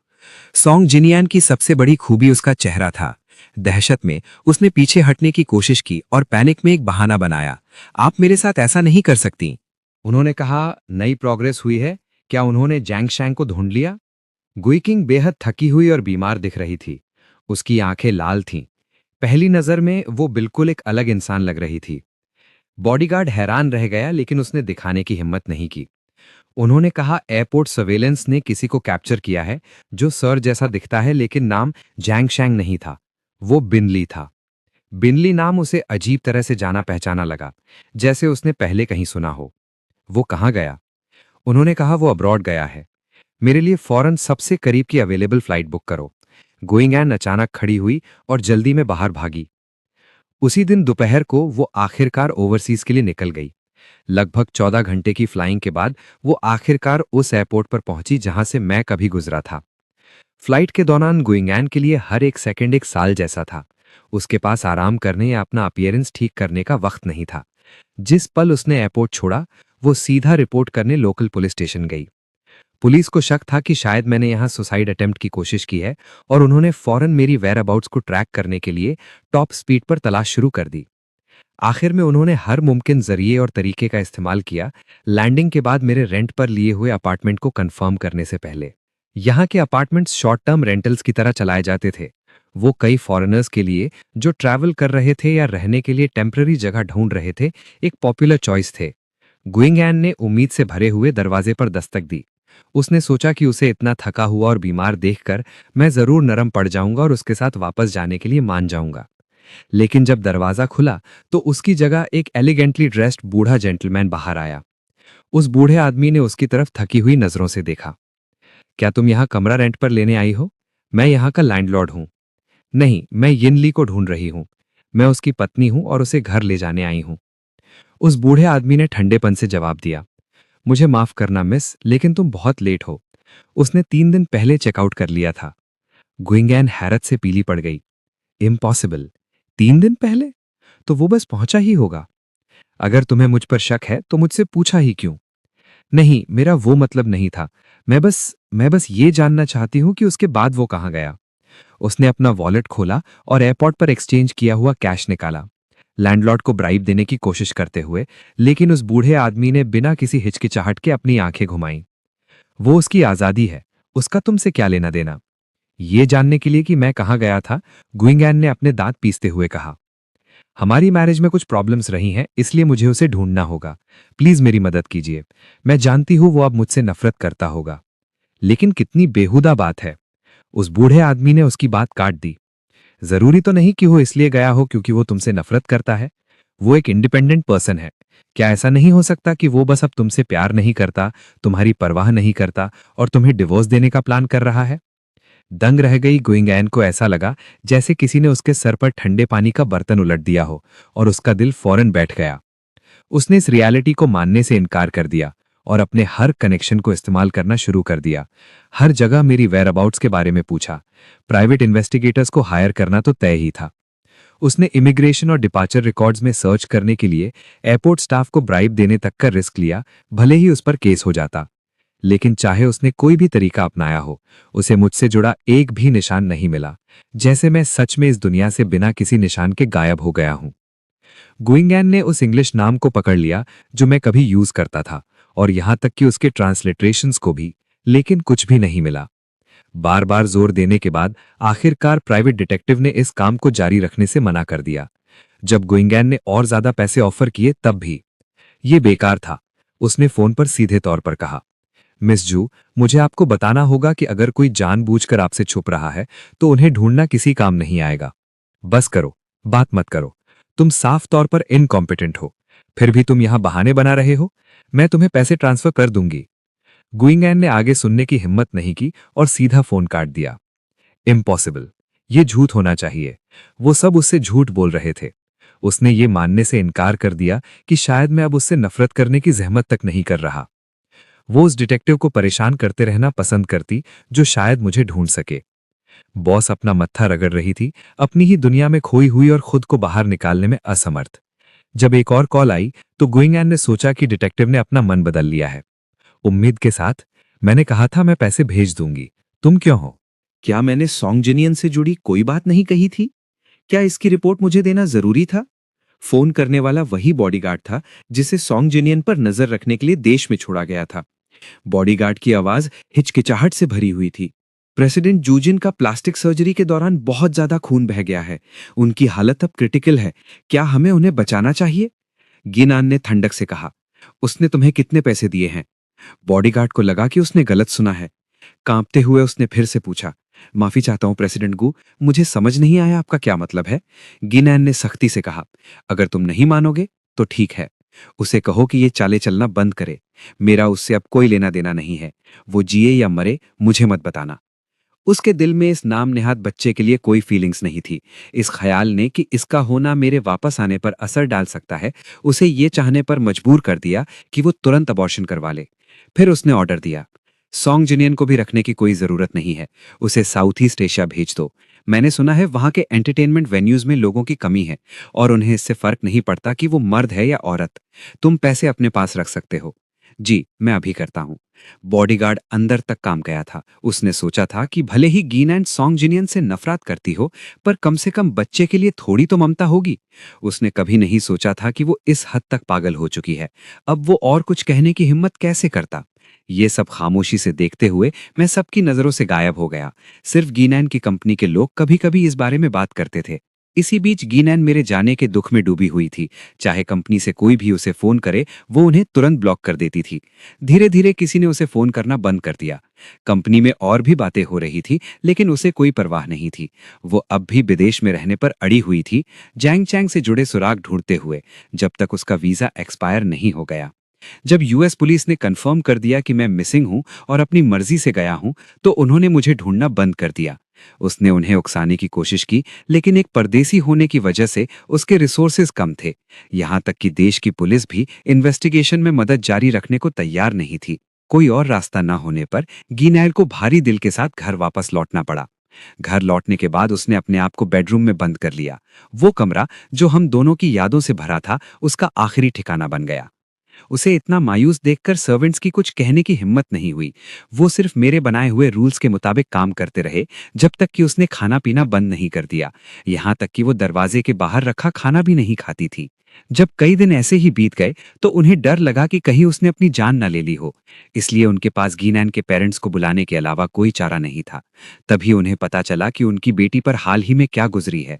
[SPEAKER 1] सॉन्ग जिनियान की सबसे बड़ी खूबी उसका चेहरा था। दहशत में उसने पीछे हटने की कोशिश की और पैनिक में एक बहाना बनाया। आप मेरे साथ ऐसा नहीं कर सकती।
[SPEAKER 3] उन्होंने कहा, नई प्रोग्रेस हुई है? क्या उन्होंने जैंग शैंग को ढूंढ लिया? गुइकिंग बेहद थकी हुई और बीमार दिख रही थी। उसकी आंखें लाल थीं। पहली नजर में वो बिल्कुल एक अलग इंसान लग रही थी। बॉडीगार्ड हैरान रह गया, लेकिन उसने दिखाने की हिम्मत नहीं की। उन्होंने कहा, एयरपोर्ट सर्वेलेंस ने किसी को कैप्चर किया है जो सर जैसा दिखता है, लेकिन नाम जैंग शैंग नहीं था, वो बिनली था। बिनली नाम उसे अजीब तरह से जाना पहचाना लगा, जैसे उसने पहले कहीं सुना हो। वो कहाँ गया? उन्होंने कहा, वो अब्रॉड गया है। मेरे लिए फौरन सबसे करीब की अवेलेबल फ्लाइट बुक करो। गोइंगैन अचानक खड़ी हुई और जल्दी में बाहर भागी। उसी दिन दोपहर को वो आखिरकार ओवरसीज के लिए निकल गई। लगभग 14 घंटे की फ्लाइंग के बाद वो आखिरकार उस एयरपोर्ट पर पहुंची जहां से मैं कभी गुजरा था। फ्लाइट के दौरान गुइंगैन के लिए हर एक सेकंड एक साल जैसा था। उसके पास आराम करने या अपना अपीयरेंस ठीक करने का वक्त नहीं था। जिस पल उसने एयरपोर्ट छोड़ा, वो सीधा रिपोर्ट करने लोकल पुलिस स्टेशन गई। पुलिस को शक था कि शायद मैंने यहां सुसाइड अटेम्प्ट की कोशिश की है और उन्होंने फौरन मेरी वेयर अबाउट्स को ट्रैक करने के लिए टॉप स्पीड पर तलाश शुरू कर दी। आखिर में उन्होंने हर मुमकिन जरिए और तरीके का इस्तेमाल किया, लैंडिंग के बाद मेरे रेंट पर लिए हुए अपार्टमेंट को कंफर्म करने से पहले। यहाँ के अपार्टमेंट्स शॉर्ट टर्म रेंटल्स की तरह चलाए जाते थे। वो कई फॉरेनर्स के लिए जो ट्रैवल कर रहे थे या रहने के लिए टेम्पररी जगह ढूंढ रहे थे, एक पॉपुलर चॉइस थे। गुइंगैन ने उम्मीद से भरे हुए दरवाजे पर दस्तक दी। उसने सोचा कि उसे इतना थका हुआ और बीमार देखकर मैं जरूर नरम पड़ जाऊंगा और उसके साथ वापस जाने के लिए मान जाऊंगा। लेकिन जब दरवाजा खुला तो उसकी जगह एक एलिगेंटली ड्रेस्ड बूढ़ा जेंटलमैन बाहर आया। उस बूढ़े आदमी ने उसकी तरफ थकी हुई नजरों से देखा। क्या तुम यहाँ कमरा रेंट पर लेने आई हो? मैं यहाँ का लैंडलॉर्ड हूँ। नहीं, मैं यिनली को ढूंढ रही हूँ। मैं उसकी पत्नी हूँ और उसे घर ले जाने आई हूँ। उस बूढ़े आदमी ने ठंडेपन से जवाब दिया, मुझे माफ करना मिस, लेकिन तुम बहुत लेट हो। उसने 3 दिन पहले चेकआउट कर लिया था। गुइंगैन हैरत से पीली पड़ गई। इम्पॉसिबल। 3 दिन पहले? तो वो बस पहुंचा ही होगा। अगर तुम्हें मुझ पर शक है तो मुझसे पूछा ही क्यों? नहीं, मेरा वो मतलब नहीं था। मैं बस ये जानना चाहती हूं कि उसके बाद वो कहां गया। उसने अपना वॉलेट खोला और एयरपोर्ट पर एक्सचेंज किया हुआ कैश निकाला, लैंडलॉर्ड को ब्राइब देने की कोशिश करते हुए, लेकिन उस बूढ़े आदमी ने बिना किसी हिचकिचाहट के अपनी आंखें घुमाईं। वो उसकी आजादी है, उसका तुमसे क्या लेना देना? ये जानने के लिए कि मैं कहां गया था, गुइंगैन ने अपने दांत पीसते हुए कहा, हमारी मैरिज में कुछ प्रॉब्लम्स रही हैं, इसलिए मुझे उसे ढूंढना होगा। प्लीज मेरी मदद कीजिए। मैं जानती हूं वो अब मुझसे नफरत करता होगा, लेकिन कितनी बेहुदा बात है। उस बूढ़े आदमी ने उसकी बात काट दी। जरूरी तो नहीं कि वो इसलिए गया हो क्योंकि वो तुमसे नफरत करता है। वो एक इंडिपेंडेंट पर्सन है। क्या ऐसा नहीं हो सकता कि वो बस अब तुमसे प्यार नहीं करता, तुम्हारी परवाह नहीं करता और तुम्हें डिवोर्स देने का प्लान कर रहा है? दंग रह गई गुइंगैन को। ऐसा लगा जैसे किसी ने उसके सर पर ठंडे पानी का बर्तन उलट दिया हो और उसका दिल फौरन बैठ गया। उसने इस रियलिटी को मानने से इनकार कर दिया और अपने हर कनेक्शन को इस्तेमाल करना शुरू कर दिया। हर जगह मेरी वेयर अबाउट्स के बारे में पूछा। प्राइवेट इन्वेस्टिगेटर्स को हायर करना तो तय ही था। उसने इमिग्रेशन और डिपार्चर रिकॉर्ड्स में सर्च करने के लिए एयरपोर्ट स्टाफ को ब्राइब देने तक का रिस्क लिया, भले ही उस पर केस हो जाता।
[SPEAKER 4] लेकिन चाहे उसने कोई भी तरीका अपनाया हो, उसे मुझसे जुड़ा एक भी निशान नहीं मिला, जैसे मैं सच में इस दुनिया से बिना किसी निशान के गायब हो गया हूं। गुइंगैन ने उस इंग्लिश नाम को पकड़ लिया जो मैं कभी यूज करता था, और यहां तक कि उसके ट्रांसलिटरेशंस को भी, लेकिन कुछ भी नहीं मिला। बार बार जोर देने के बाद आखिरकार प्राइवेट डिटेक्टिव ने इस काम को जारी रखने से मना कर दिया। जब गुइंगैन ने और ज्यादा पैसे ऑफर किए तब भी ये बेकार था। उसने फोन पर सीधे तौर पर कहा, मिस जू, मुझे आपको बताना होगा कि अगर कोई जानबूझकर आपसे छुप रहा है तो उन्हें ढूंढना किसी काम नहीं आएगा। बस करो, बात मत करो। तुम साफ तौर पर इनकॉम्पिटेंट हो, फिर भी तुम यहां बहाने बना रहे हो। मैं तुम्हें पैसे ट्रांसफर कर दूंगी। गुइंगैन ने आगे सुनने की हिम्मत नहीं की और सीधा फोन काट दिया। इम्पॉसिबल, ये झूठ होना चाहिए। वो सब उससे झूठ बोल रहे थे। उसने ये मानने से इनकार कर दिया कि शायद मैं अब उससे नफरत करने की जहमत तक नहीं कर रहा। वो उस डिटेक्टिव को परेशान करते रहना पसंद करती जो शायद मुझे ढूंढ सके। बॉस अपना मत्था रगड़ रही थी, अपनी ही दुनिया में खोई हुई और खुद को बाहर निकालने में असमर्थ। जब एक और कॉल आई तो गुइंगैन ने सोचा कि डिटेक्टिव ने अपना मन बदल लिया है। उम्मीद के साथ, मैंने कहा था मैं पैसे भेज दूंगी, तुम क्यों हो?
[SPEAKER 1] क्या मैंने सॉन्ग जिनियन से जुड़ी कोई बात नहीं कही थी? क्या इसकी रिपोर्ट मुझे देना जरूरी था? फोन करने वाला वही बॉडीगार्ड था जिसे सॉन्ग जिनियन पर नजर रखने के लिए देश में छोड़ा गया था। बॉडीगार्ड की आवाज हिचकिचाहट से भरी हुई थी। प्रेसिडेंट जूजिन का प्लास्टिक सर्जरी के दौरान बहुत ज्यादा खून बह गया है। उनकी हालत अब क्रिटिकल है। क्या हमें उन्हें बचाना चाहिए? गिनान ने ठंडक से कहा। उसने तुम्हें कितने पैसे दिए हैं? बॉडीगार्ड को लगा कि उसने गलत सुना है। कांपते हुए उसने फिर से पूछा, माफी चाहता हूं प्रेसिडेंट गू, मुझे समझ नहीं आया आपका क्या मतलब है। गिनैन ने सख्ती से कहा, अगर तुम नहीं मानोगे तो ठीक है। उसे कहो कि ये चाले चलना बंद करे। मेरा उससे अब कोई लेना देना नहीं है। वो जिए या मरे, मुझे मत बताना। उसके दिल में इस नाम नेहाद बच्चे के लिए कोई फीलिंग्स नहीं थी। इस ख्याल ने कि इसका होना मेरे वापस आने पर असर डाल सकता है, उसे ये चाहने पर मजबूर कर दिया कि वो तुरंत अबॉर्शन करवा ले। फिर उसने ऑर्डर दिया, सॉन्ग जिनियन को भी रखने की कोई जरूरत नहीं है, उसे साउथ ईस्ट एशिया भेज दो। मैंने सुना है वहां के एंटरटेनमेंट वेन्यूज में लोगों की कमी है और उन्हें इससे फर्क नहीं पड़ता कि वो मर्द है या औरत। तुम पैसे अपने पास रख सकते हो। जी, मैं अभी करता हूं। बॉडीगार्ड अंदर तक काम गया था। उसने सोचा था कि भले ही गीन एंड सॉन्ग जिनियन से नफरत करती हो, पर कम से कम बच्चे के लिए थोड़ी तो ममता होगी। उसने कभी नहीं सोचा था कि वो इस हद तक पागल हो चुकी है। अब वो और कुछ कहने की हिम्मत कैसे करता? ये सब खामोशी से देखते हुए मैं सबकी नजरों से गायब हो गया। सिर्फ गीनैन की कंपनी के लोग कभी कभी इस बारे में बात करते थे। इसी बीच गीनैन मेरे जाने के दुख में डूबी हुई थी। चाहे कंपनी से कोई भी उसे फोन करे, वो उन्हें तुरंत ब्लॉक कर देती थी। धीरे धीरे किसी ने उसे फोन करना बंद कर दिया। कंपनी में और भी बातें हो रही थी, लेकिन उसे कोई परवाह नहीं थी। वो अब भी विदेश में रहने पर अड़ी हुई थी, जैंग चैंग से जुड़े सुराग ढूंढते हुए, जब तक उसका वीजा एक्सपायर नहीं हो गया। जब यूएस पुलिस ने कंफर्म कर दिया कि मैं मिसिंग हूं और अपनी मर्जी से गया हूं, तो उन्होंने मुझे ढूंढना बंद कर दिया। उसने उन्हें उकसाने की कोशिश की, लेकिन एक परदेसी होने की वजह से उसके रिसोर्सेज कम थे। यहां तक कि देश की पुलिस भी इन्वेस्टिगेशन में मदद जारी रखने को तैयार नहीं थी। कोई और रास्ता न होने पर गीनैल को भारी दिल के साथ घर वापस लौटना पड़ा। घर लौटने के बाद उसने अपने आप को बेडरूम में बंद कर लिया। वो कमरा जो हम दोनों की यादों से भरा था, उसका आखिरी ठिकाना बन गया। उसे इतना मायूस देखकर सर्वेंट्स की कुछ कहने की हिम्मत नहीं हुई। वो सिर्फ मेरे बनाए हुए रूल्स के मुताबिक काम करते रहे, जब तक कि उसने खाना पीना बंद नहीं कर दिया। यहां तक कि वो दरवाजे के बाहर रखा खाना भी नहीं खाती थी। जब कई दिन ऐसे ही बीत गए तो उन्हें डर लगा कि कहीं उसने अपनी जान न ले ली हो। इसलिए उनके पास गीनैन के पेरेंट्स को बुलाने के अलावा कोई चारा नहीं था। तभी उन्हें पता चला कि उनकी बेटी पर हाल ही में क्या गुजरी है।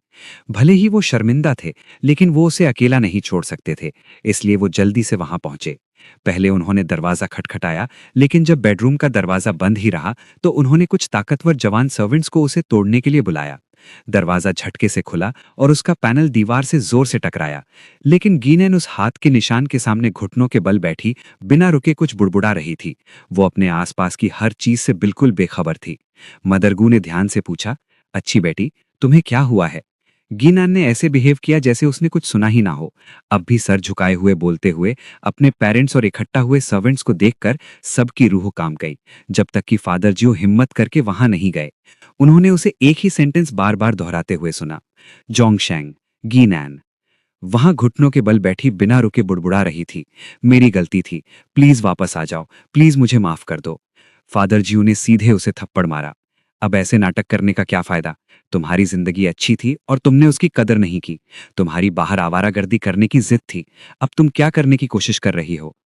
[SPEAKER 1] भले ही वो शर्मिंदा थे, लेकिन वो उसे अकेला नहीं छोड़ सकते थे। इसलिए वो जल्दी से वहां पहुंचे। पहले उन्होंने दरवाजा खटखटाया, लेकिन जब बेडरूम का दरवाजा बंद ही रहा तो उन्होंने कुछ ताकतवर जवान सर्वेंट्स को उसे तोड़ने के लिए बुलाया। दरवाजा झटके से खुला और उसका पैनल दीवार से जोर से टकराया, लेकिन गीनैन उस हाथ के निशान के सामने घुटनों के बल बैठी बिना रुके कुछ बुड़बुड़ा रही थी। वो अपने आसपास की हर चीज से बिल्कुल बेखबर थी। मदरगू ने ध्यान से पूछा, अच्छी बेटी, तुम्हें क्या हुआ है? गीनान ने ऐसे बिहेव किया जैसे उसने कुछ सुना ही ना हो। अब भी सर झुकाए हुए बोलते हुए अपने पेरेंट्स और इकट्ठा हुए सर्वेंट्स को देखकर सबकी रूह कांप गई, जब तक कि फादर जियो हिम्मत करके वहां नहीं गए। उन्होंने उसे एक ही सेंटेंस बार बार दोहराते हुए सुना, जोंगशैंग, गीनैन।
[SPEAKER 2] वहां घुटनों के बल बैठी बिना रुके बुड़बुड़ा रही थी, मेरी गलती थी, प्लीज वापस आ जाओ, प्लीज मुझे माफ कर दो। फादर जीऊ ने सीधे उसे थप्पड़ मारा। अब ऐसे नाटक करने का क्या फायदा? तुम्हारी जिंदगी अच्छी थी और तुमने उसकी कदर नहीं की। तुम्हारी बाहर आवारागर्दी करने की जिद थी, अब तुम क्या करने की कोशिश कर रही हो?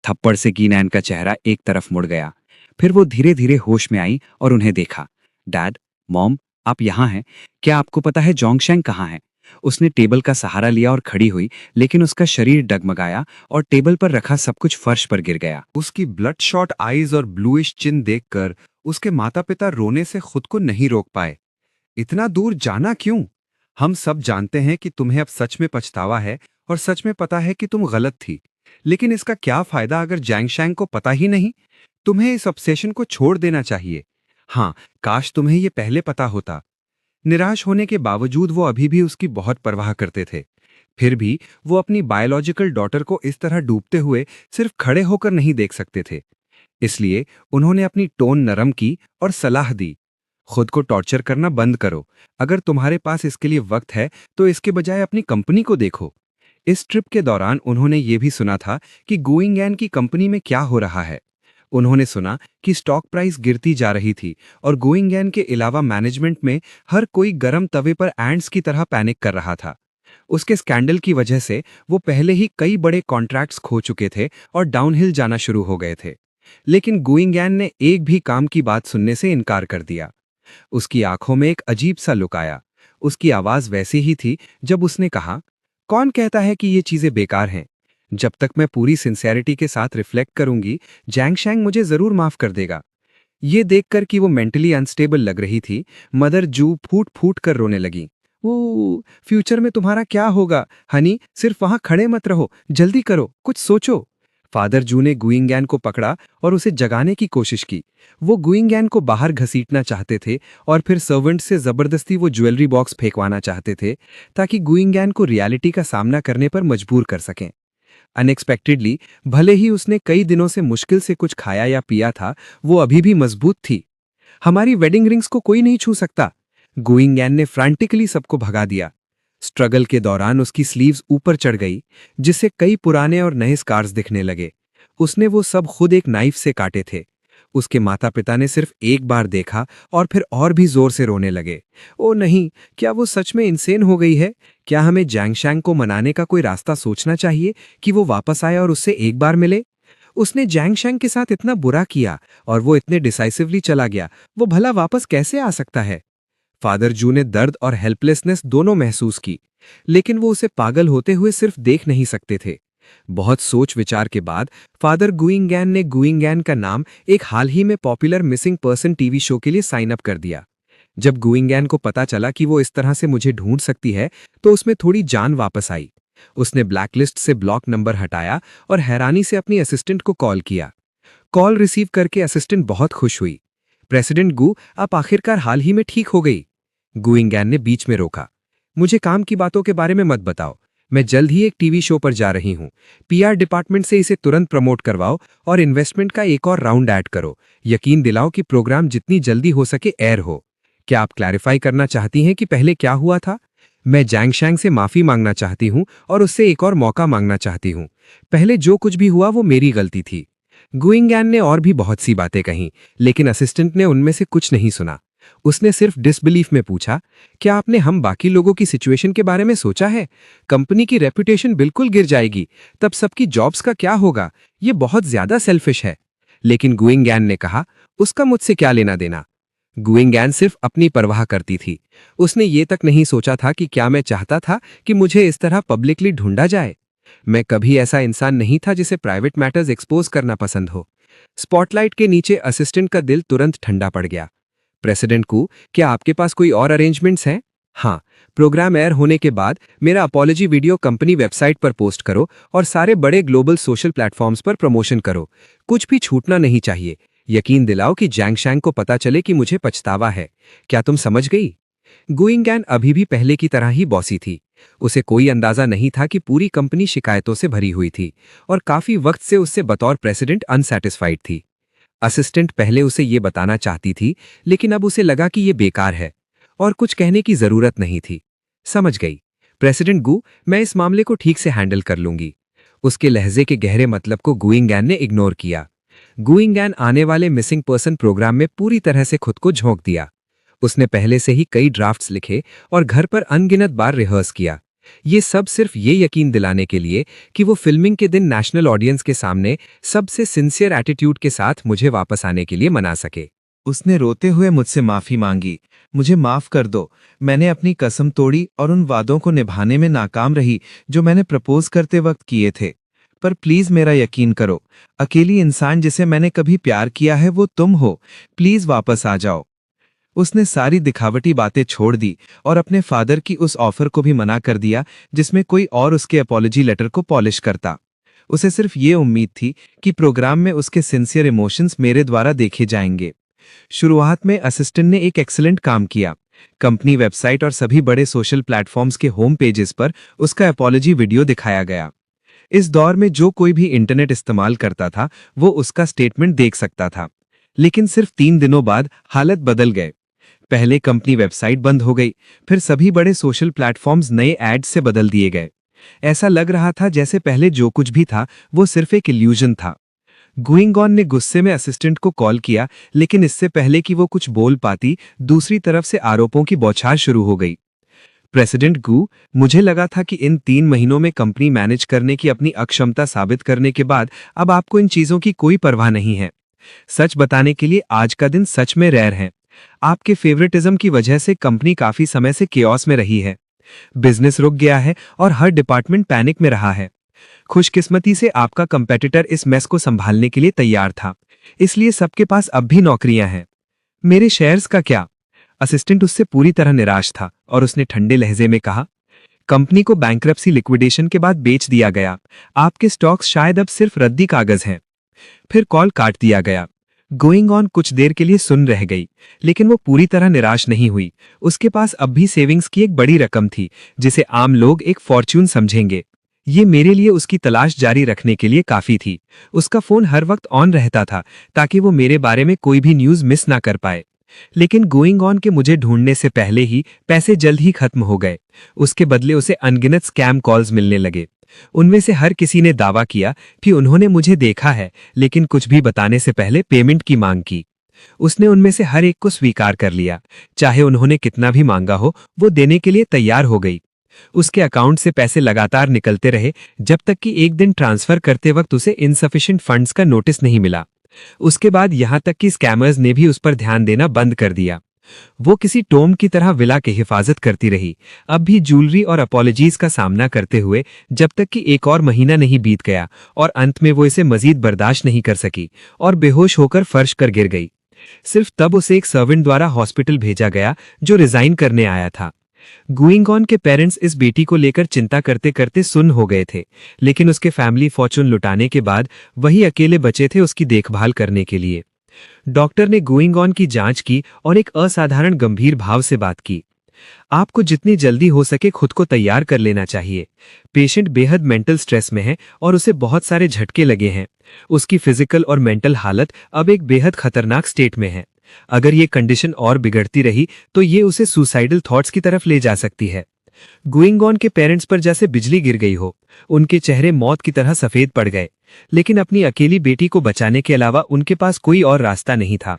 [SPEAKER 2] थप्पड़ से कीनैन का चेहरा एक तरफ मुड़ गया। फिर वो धीरे धीरे होश में आई और उन्हें देखा। डैड, मॉम, आप यहाँ हैं? क्या आपको पता है जोंगशेंग कहाँ है? उसने टेबल का सहारा लिया और खड़ी हुई, लेकिन उसका शरीर डगमगाया और टेबल पर रखा सब कुछ फर्श पर गिर गया।
[SPEAKER 1] उसकी ब्लड शॉट आईज और ब्लूइश चिन देखकर उसके माता पिता रोने से खुद को नहीं रोक पाए। इतना दूर जाना क्यों? हम सब जानते हैं कि तुम्हें अब सच में पछतावा है और सच में पता है कि तुम गलत थी। लेकिन इसका क्या फायदा अगर जैंगशैंग को पता ही नहीं? तुम्हें इस ऑब्सेशन को छोड़ देना चाहिए। हाँ, काश तुम्हें ये पहले पता होता। निराश होने के बावजूद वो अभी भी उसकी बहुत परवाह करते थे। फिर भी वो अपनी बायोलॉजिकल डॉटर को इस तरह डूबते हुए सिर्फ खड़े होकर नहीं देख सकते थे। इसलिए उन्होंने अपनी टोन नरम की और सलाह दी, खुद को टॉर्चर करना बंद करो। अगर तुम्हारे पास इसके लिए वक्त है तो इसके बजाय अपनी कंपनी को देखो। इस ट्रिप के दौरान उन्होंने ये भी सुना था कि गुइंगैन की कंपनी में क्या हो रहा है। उन्होंने सुना कि स्टॉक प्राइस गिरती जा रही थी और गुइंगैन के अलावा मैनेजमेंट में हर कोई गरम तवे पर एंट्स की तरह पैनिक कर रहा था। उसके स्कैंडल की वजह से वो पहले ही कई बड़े कॉन्ट्रैक्ट्स खो चुके थे और डाउनहिल जाना शुरू हो गए थे। लेकिन गुइंगैन ने एक भी काम की बात सुनने से इनकार कर दिया। उसकी आंखों में एक अजीब सा लुक आया। उसकी आवाज वैसी ही थी जब उसने कहा, कौन कहता है कि ये चीजें बेकार हैं? जब तक मैं पूरी सिंसेरिटी के साथ रिफ्लेक्ट करूंगी, जैंगशैंग मुझे जरूर माफ कर देगा। ये देखकर कि वो मेंटली अनस्टेबल लग रही थी, मदर जू फूट फूट कर रोने लगी। वो फ्यूचर में तुम्हारा क्या होगा हनी? सिर्फ वहां खड़े मत रहो, जल्दी करो, कुछ सोचो। फादर जू ने गुइंगैन को पकड़ा और उसे जगाने की कोशिश की। वो गुइंगैन को बाहर घसीटना चाहते थे और फिर सर्वेंट से जबरदस्ती वो ज्वेलरी बॉक्स फेंकवाना चाहते थे ताकि गुइंगैन को रियलिटी का सामना करने पर मजबूर कर सकें। अनएक्सपेक्टेडली, भले ही उसने कई दिनों से मुश्किल से कुछ खाया या पिया था, वो अभी भी मजबूत थी। हमारी वेडिंग रिंग्स को कोई नहीं छू सकता। गुइंगैन ने फ्रैंटिकली सबको भगा दिया। स्ट्रगल के दौरान उसकी स्लीव्स ऊपर चढ़ गई, जिससे कई पुराने और नए स्कार्स दिखने लगे। उसने वो सब खुद एक नाइफ से काटे थे। उसके माता पिता ने सिर्फ एक बार देखा और फिर और भी जोर से रोने लगे। ओ नहीं, क्या वो सच में इंसेन हो गई है? क्या हमें जैंगशैंग को मनाने का कोई रास्ता सोचना चाहिए कि वो वापस आए और उससे एक बार मिले? उसने जैंगशैंग के साथ इतना बुरा किया और वो इतने डिसाइसिवली चला गया, वो भला वापस कैसे आ सकता है? फादर जू ने दर्द और हेल्पलेसनेस दोनों महसूस की, लेकिन वो उसे पागल होते हुए सिर्फ देख नहीं सकते थे। बहुत सोच विचार के बाद फादर गुइंगैन ने गुइंगैन का नाम एक हाल ही में popular missing person TV show के लिए साइन अप कर दिया। जब गुइंगैन को पता चला कि वो इस तरह से मुझे ढूंढ सकती है, तो उसमें थोड़ी जान वापस आई। उसने ब्लैकलिस्ट से ब्लॉक नंबर हटाया और हैरानी से अपनी असिस्टेंट को कॉल किया। कॉल रिसीव करके असिस्टेंट बहुत खुश हुई। प्रेसिडेंट गू, आप आखिरकार हाल ही में ठीक हो गई। गुइंगैन ने बीच में रोका। मुझे काम की बातों के बारे में मत बताओ। मैं जल्द ही एक टीवी शो पर जा रही हूं। पीआर डिपार्टमेंट से इसे तुरंत प्रमोट करवाओ और इन्वेस्टमेंट का एक और राउंड ऐड करो। यकीन दिलाओ कि प्रोग्राम जितनी जल्दी हो सके एयर हो। क्या आप क्लैरिफाई करना चाहती हैं कि पहले क्या हुआ था? मैं जैंगशैंग से माफी मांगना चाहती हूं और उससे एक और मौका मांगना चाहती हूं। पहले जो कुछ भी हुआ वो मेरी गलती थी। गुइंगैन ने और भी बहुत सी बातें कहीं, लेकिन असिस्टेंट ने उनमें से कुछ नहीं सुना। उसने सिर्फ डिसबिलीफ में पूछा, क्या आपने हम बाकी लोगों की सिचुएशन के बारे में सोचा है? कंपनी की रेपुटेशन बिल्कुल गिर जाएगी, तब सबकी जॉब्स का क्या होगा? ये बहुत ज्यादा सेल्फिश है। लेकिन गुइंगैन ने कहा, उसका मुझसे क्या लेना देना? गुइंगैन सिर्फ अपनी परवाह करती थी। उसने ये तक नहीं सोचा था कि क्या मैं चाहता था कि मुझे इस तरह पब्लिकली ढूंढा जाए। मैं कभी ऐसा इंसान नहीं था जिसे प्राइवेट मैटर्स एक्सपोज करना पसंद हो। स्पॉटलाइट के नीचे असिस्टेंट का दिल तुरंत ठंडा पड़ गया। प्रेसिडेंट को, क्या आपके पास कोई और अरेंजमेंट्स हैं? हाँ, प्रोग्राम एयर होने के बाद मेरा अपॉलॉजी वीडियो कंपनी वेबसाइट पर पोस्ट करो और सारे बड़े ग्लोबल सोशल प्लेटफॉर्म्स पर प्रमोशन करो। कुछ भी छूटना नहीं चाहिए। यकीन दिलाओ कि जैंगशैंग को पता चले कि मुझे पछतावा है। क्या तुम समझ गई? गुइंगैन अभी भी पहले की तरह ही बॉसी थी। उसे कोई अंदाजा नहीं था कि पूरी कंपनी शिकायतों से भरी हुई थी और काफी वक्त से उससे बतौर प्रेसिडेंट अनसैटिस्फाइड थी। असिस्टेंट पहले उसे ये बताना चाहती थी, लेकिन अब उसे लगा कि ये बेकार है और कुछ कहने की जरूरत नहीं थी। समझ गई। प्रेसिडेंट गू, मैं इस मामले को ठीक से हैंडल कर लूंगी। उसके लहजे के गहरे मतलब को गुइंगैन ने इग्नोर किया। गुइंगैन आने वाले मिसिंग पर्सन प्रोग्राम में पूरी तरह से खुद को झोंक दिया। उसने पहले से ही कई ड्राफ्ट्स लिखे और घर पर अनगिनत बार रिहर्स किया। ये सब सिर्फ ये यकीन दिलाने के लिए कि वो फिल्मिंग के दिन नेशनल ऑडियंस के सामने सबसे सिंसियर एटीट्यूड के साथ मुझे वापस आने के लिए मना सके।
[SPEAKER 5] उसने रोते हुए मुझसे माफी मांगी। मुझे माफ कर दो, मैंने अपनी कसम तोड़ी और उन वादों को निभाने में नाकाम रही जो मैंने प्रपोज करते वक्त किए थे। पर प्लीज मेरा यकीन करो, अकेली इंसान जिसे मैंने कभी प्यार किया है वो तुम हो। प्लीज वापस आ जाओ। उसने सारी दिखावटी बातें छोड़ दी और अपने फादर की उस ऑफर को भी मना कर दिया जिसमें कोई और उसके अपॉलॉजी लेटर को पॉलिश करता। उसे सिर्फ ये उम्मीद थी कि प्रोग्राम में उसके सिंसियर इमोशंस मेरे द्वारा देखे जाएंगे। शुरुआत में असिस्टेंट ने एक एक्सीलेंट काम किया। कंपनी वेबसाइट और सभी बड़े सोशल प्लेटफॉर्म्स के होम पेजेस पर उसका अपॉलॉजी वीडियो दिखाया गया। इस दौर में जो कोई भी इंटरनेट इस्तेमाल करता था वो उसका स्टेटमेंट देख सकता था। लेकिन सिर्फ 3 दिनों बाद हालत बदल गए। पहले कंपनी वेबसाइट बंद हो गई, फिर सभी बड़े सोशल प्लेटफॉर्म्स नए एड्स से बदल दिए गए। ऐसा लग रहा था जैसे पहले जो कुछ भी था वो सिर्फ एक इल्यूजन था। गुइंगॉन ने गुस्से में असिस्टेंट को कॉल किया, लेकिन इससे पहले कि वो कुछ बोल पाती, दूसरी तरफ से आरोपों की बौछार शुरू हो गई। प्रेसिडेंट गू, मुझे लगा था कि इन 3 महीनों में कंपनी मैनेज करने की अपनी अक्षमता साबित करने के बाद अब आपको इन चीजों की कोई परवाह नहीं है। सच बताने के लिए आज का दिन सच में रेयर है। आपके फेवरेटिज्म की वजह से कंपनी काफी समय से केओस में रही है। बिजनेस रुक गया है और हर डिपार्टमेंट पैनिक में रहा है। खुशकिस्मती से आपका कंपेटिटर इस मेस को संभालने के लिए तैयार था, इसलिए सबके पास अब भी नौकरियां हैं। मेरे शेयर्स का क्या? असिस्टेंट उससे पूरी तरह निराश था और उसने ठंडे लहजे में कहा, कंपनी को बैंक्रप्सी लिक्विडेशन के बाद बेच दिया गया। आपके स्टॉक्स शायद अब सिर्फ रद्दी कागज हैं। फिर कॉल काट दिया गया। गोइंग ऑन कुछ देर के लिए सुन रह गई, लेकिन वो पूरी तरह निराश नहीं हुई। उसके पास अब भी सेविंग्स की एक बड़ी रकम थी जिसे आम लोग एक फॉर्च्यून समझेंगे। ये मेरे लिए उसकी तलाश जारी रखने के लिए काफी थी। उसका फोन हर वक्त ऑन रहता था ताकि वो मेरे बारे में कोई भी न्यूज मिस ना कर पाए। लेकिन गोइंग ऑन के मुझे ढूंढने से पहले ही पैसे जल्द ही खत्म हो गए। उसके बदले उसे अनगिनत स्कैम कॉल्स मिलने लगे। उनमें से हर किसी ने दावा किया कि उन्होंने मुझे देखा है, लेकिन कुछ भी बताने से पहले पेमेंट की मांग की। उसने उनमें से हर एक को स्वीकार कर लिया। चाहे उन्होंने कितना भी मांगा हो, वो देने के लिए तैयार हो गई। उसके अकाउंट से पैसे लगातार निकलते रहे जब तक कि एक दिन ट्रांसफर करते वक्त उसे इनसफिशिएंट फंड्स का नोटिस नहीं मिला। उसके बाद यहां तक कि स्कैमर्स ने भी उस पर ध्यान देना बंद कर दिया। वो किसी टोम की तरह विला की हिफाजत करती रही, अब भी ज्वेलरी और अपॉलॉजीज का सामना करते हुए, जब तक कि एक और महीना नहीं बीत गया और अंत में वो इसे मजीद बर्दाश्त नहीं कर सकी और बेहोश होकर फर्श कर गिर गई। सिर्फ तब उसे एक सर्वेंट द्वारा हॉस्पिटल भेजा गया जो रिजाइन करने आया था। गुइंगॉन के पेरेंट्स इस बेटी को लेकर चिंता करते करते सुन्न हो गए थे, लेकिन उसके फैमिली फॉर्चून लुटाने के बाद वही अकेले बचे थे उसकी देखभाल करने के लिए। डॉक्टर ने गुइंगॉन की जांच की और एक असाधारण गंभीर भाव से बात की। आपको जितनी जल्दी हो सके खुद को तैयार कर लेना चाहिए। पेशेंट बेहद मेंटल स्ट्रेस में है और उसे बहुत सारे झटके लगे हैं। उसकी फिजिकल और मेंटल हालत अब एक बेहद खतरनाक स्टेट में है। अगर ये कंडीशन और बिगड़ती रही तो ये उसे सुसाइडल थॉट्स की तरफ ले जा सकती है। गुइंगॉन के पेरेंट्स पर जैसे बिजली गिर गई हो। उनके चेहरे मौत की तरह सफेद पड़ गए, लेकिन अपनी अकेली बेटी को बचाने के अलावा उनके पास कोई और रास्ता नहीं था।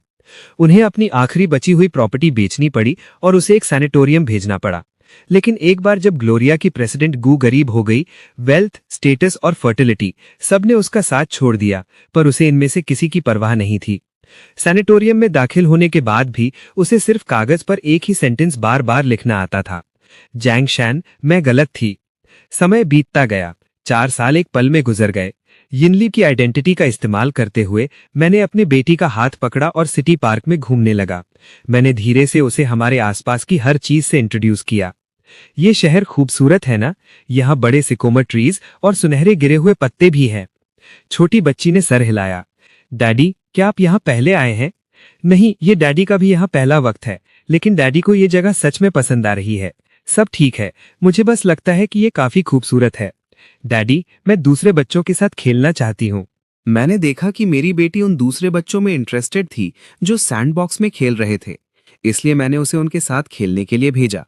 [SPEAKER 5] उन्हें अपनी आखिरी बची हुई प्रॉपर्टी बेचनी पड़ी और उसे एक सैनिटोरियम भेजना पड़ा। लेकिन एक बार जब ग्लोरिया की प्रेसिडेंट गू गरीब हो गई, वेल्थ, स्टेटस और फर्टिलिटी सबने उसका साथ छोड़ दिया, पर उसे इनमें से किसी की परवाह नहीं थी। सैनिटोरियम में दाखिल होने के बाद भी उसे सिर्फ कागज पर एक ही सेंटेंस बार बार लिखना आता था, जैंग शैन, मैं गलत थी। समय बीतता गया। 4 साल एक पल में गुजर गए। यिनली की आइडेंटिटी का इस्तेमाल करते हुए मैंने अपने बेटी का हाथ पकड़ा और सिटी पार्क में घूमने लगा। मैंने धीरे से उसे हमारे आसपास की हर चीज से इंट्रोड्यूस किया। ये शहर खूबसूरत है ना? यहाँ बड़े सिकोमर ट्रीज और सुनहरे गिरे हुए पत्ते भी हैं। छोटी बच्ची ने सर हिलाया। डैडी, क्या आप यहाँ पहले आए हैं? नहीं, ये डैडी का भी यहाँ पहला वक्त है, लेकिन डैडी को ये जगह सच में पसंद आ रही है। सब ठीक है, मुझे बस लगता है कि ये काफी खूबसूरत है। डैडी, मैं दूसरे बच्चों के साथ खेलना चाहती हूँ।
[SPEAKER 6] मैंने देखा कि मेरी बेटी उन दूसरे बच्चों में इंटरेस्टेड थी जो सैंडबॉक्स में खेल रहे थे, इसलिए मैंने उसे उनके साथ खेलने के लिए भेजा।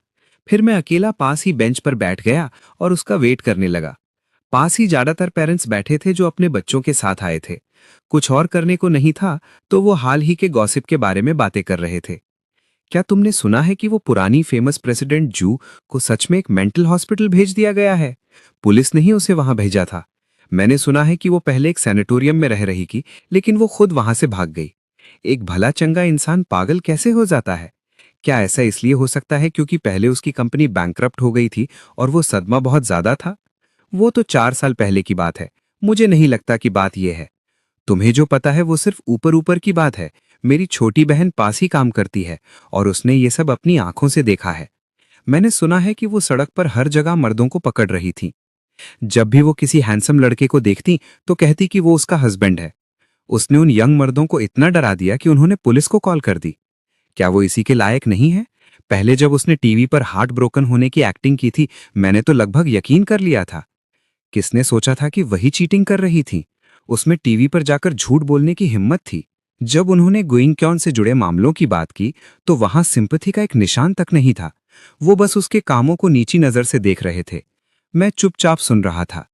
[SPEAKER 2] फिर मैं अकेला पास ही बेंच पर बैठ गया और उसका वेट करने लगा। पास ही ज्यादातर पेरेंट्स बैठे थे जो अपने बच्चों के साथ आए थे। कुछ और करने को नहीं था तो वो हाल ही के गॉसिप के बारे में बातें कर रहे थे। क्या तुमने सुना है कि वो पुरानी फेमस प्रेसिडेंट जू को सच में एक मेंटल हॉस्पिटल भेज दिया गया है? पुलिस ने ही उसे वहां भेजा था। मैंने सुना है कि वो पहले एक सैनिटोरियम में रह रही थी, लेकिन वो खुद वहां से भाग गई। एक भला चंगा इंसान पागल कैसे हो जाता है? क्या ऐसा इसलिए हो सकता है क्योंकि पहले उसकी कंपनी बैंकरप्ट हो गई थी और वो सदमा बहुत ज्यादा था? वो तो 4 साल पहले की बात है। मुझे नहीं लगता कि बात यह है। तुम्हें जो पता है वो सिर्फ ऊपर ऊपर की बात है। मेरी छोटी बहन पास ही काम करती है और उसने ये सब अपनी आंखों से देखा है। मैंने सुना है कि वो सड़क पर हर जगह मर्दों को पकड़ रही थी। जब भी वो किसी हैंडसम लड़के को देखती तो कहती कि वो उसका हस्बैंड है। उसने उन यंग मर्दों को इतना डरा दिया कि उन्होंने पुलिस को कॉल कर दी। क्या वो इसी के लायक नहीं है? पहले जब उसने टीवी पर हार्ट ब्रोकन होने की एक्टिंग की थी, मैंने तो लगभग यकीन कर लिया था। किसने सोचा था कि वही चीटिंग कर रही थी? उसमें टीवी पर जाकर झूठ बोलने की हिम्मत थी। जब उन्होंने गोइंग क्योन से जुड़े मामलों की बात की तो वहां सिंपैथी का एक निशान तक नहीं था। वो बस उसके कामों को नीची नजर से देख रहे थे। मैं चुपचाप सुन रहा था।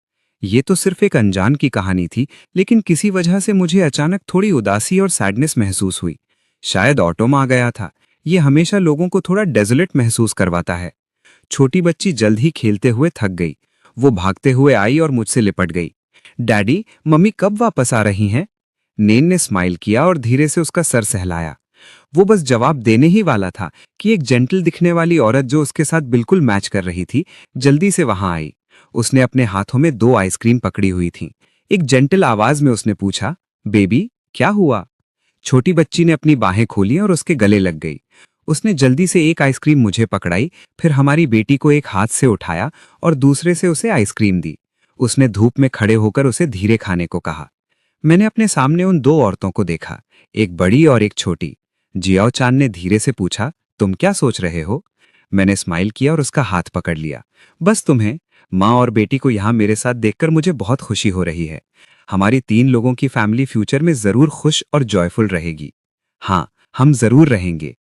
[SPEAKER 2] ये तो सिर्फ एक अनजान की कहानी थी, लेकिन किसी वजह से मुझे अचानक थोड़ी उदासी और सैडनेस महसूस हुई। शायद ऑटो में आ गया था। ये हमेशा लोगों को थोड़ा डेजोलेट महसूस करवाता है। छोटी बच्ची जल्द ही खेलते हुए थक गई। वो भागते हुए आई और मुझसे लिपट गई। डैडी, मम्मी कब वापस आ रही हैं? नेन ने स्माइल किया और धीरे से उसका सर सहलाया। वो बस जवाब देने ही वाला था कि एक जेंटल दिखने वाली औरत जो उसके साथ बिल्कुल मैच कर रही थी, जल्दी से वहां आई। उसने अपने हाथों में 2 आइसक्रीम पकड़ी हुई थी। एक जेंटल आवाज में उसने पूछा, बेबी क्या हुआ? छोटी बच्ची ने अपनी बाहें खोली और उसके गले लग गई। उसने जल्दी से एक आइसक्रीम मुझे पकड़ाई, फिर हमारी बेटी को एक हाथ से उठाया और दूसरे से उसे आइसक्रीम दी। उसने धूप में खड़े होकर उसे धीरे खाने को कहा। मैंने अपने सामने उन 2 औरतों को देखा, एक बड़ी और एक छोटी। जियाओ चांद ने धीरे से पूछा, तुम क्या सोच रहे हो? मैंने स्माइल किया और उसका हाथ पकड़ लिया। बस तुम्हें, माँ और बेटी को यहाँ मेरे साथ देखकर मुझे बहुत खुशी हो रही है। हमारी 3 लोगों की फैमिली फ्यूचर में जरूर खुश और जॉयफुल रहेगी। हाँ, हम जरूर रहेंगे।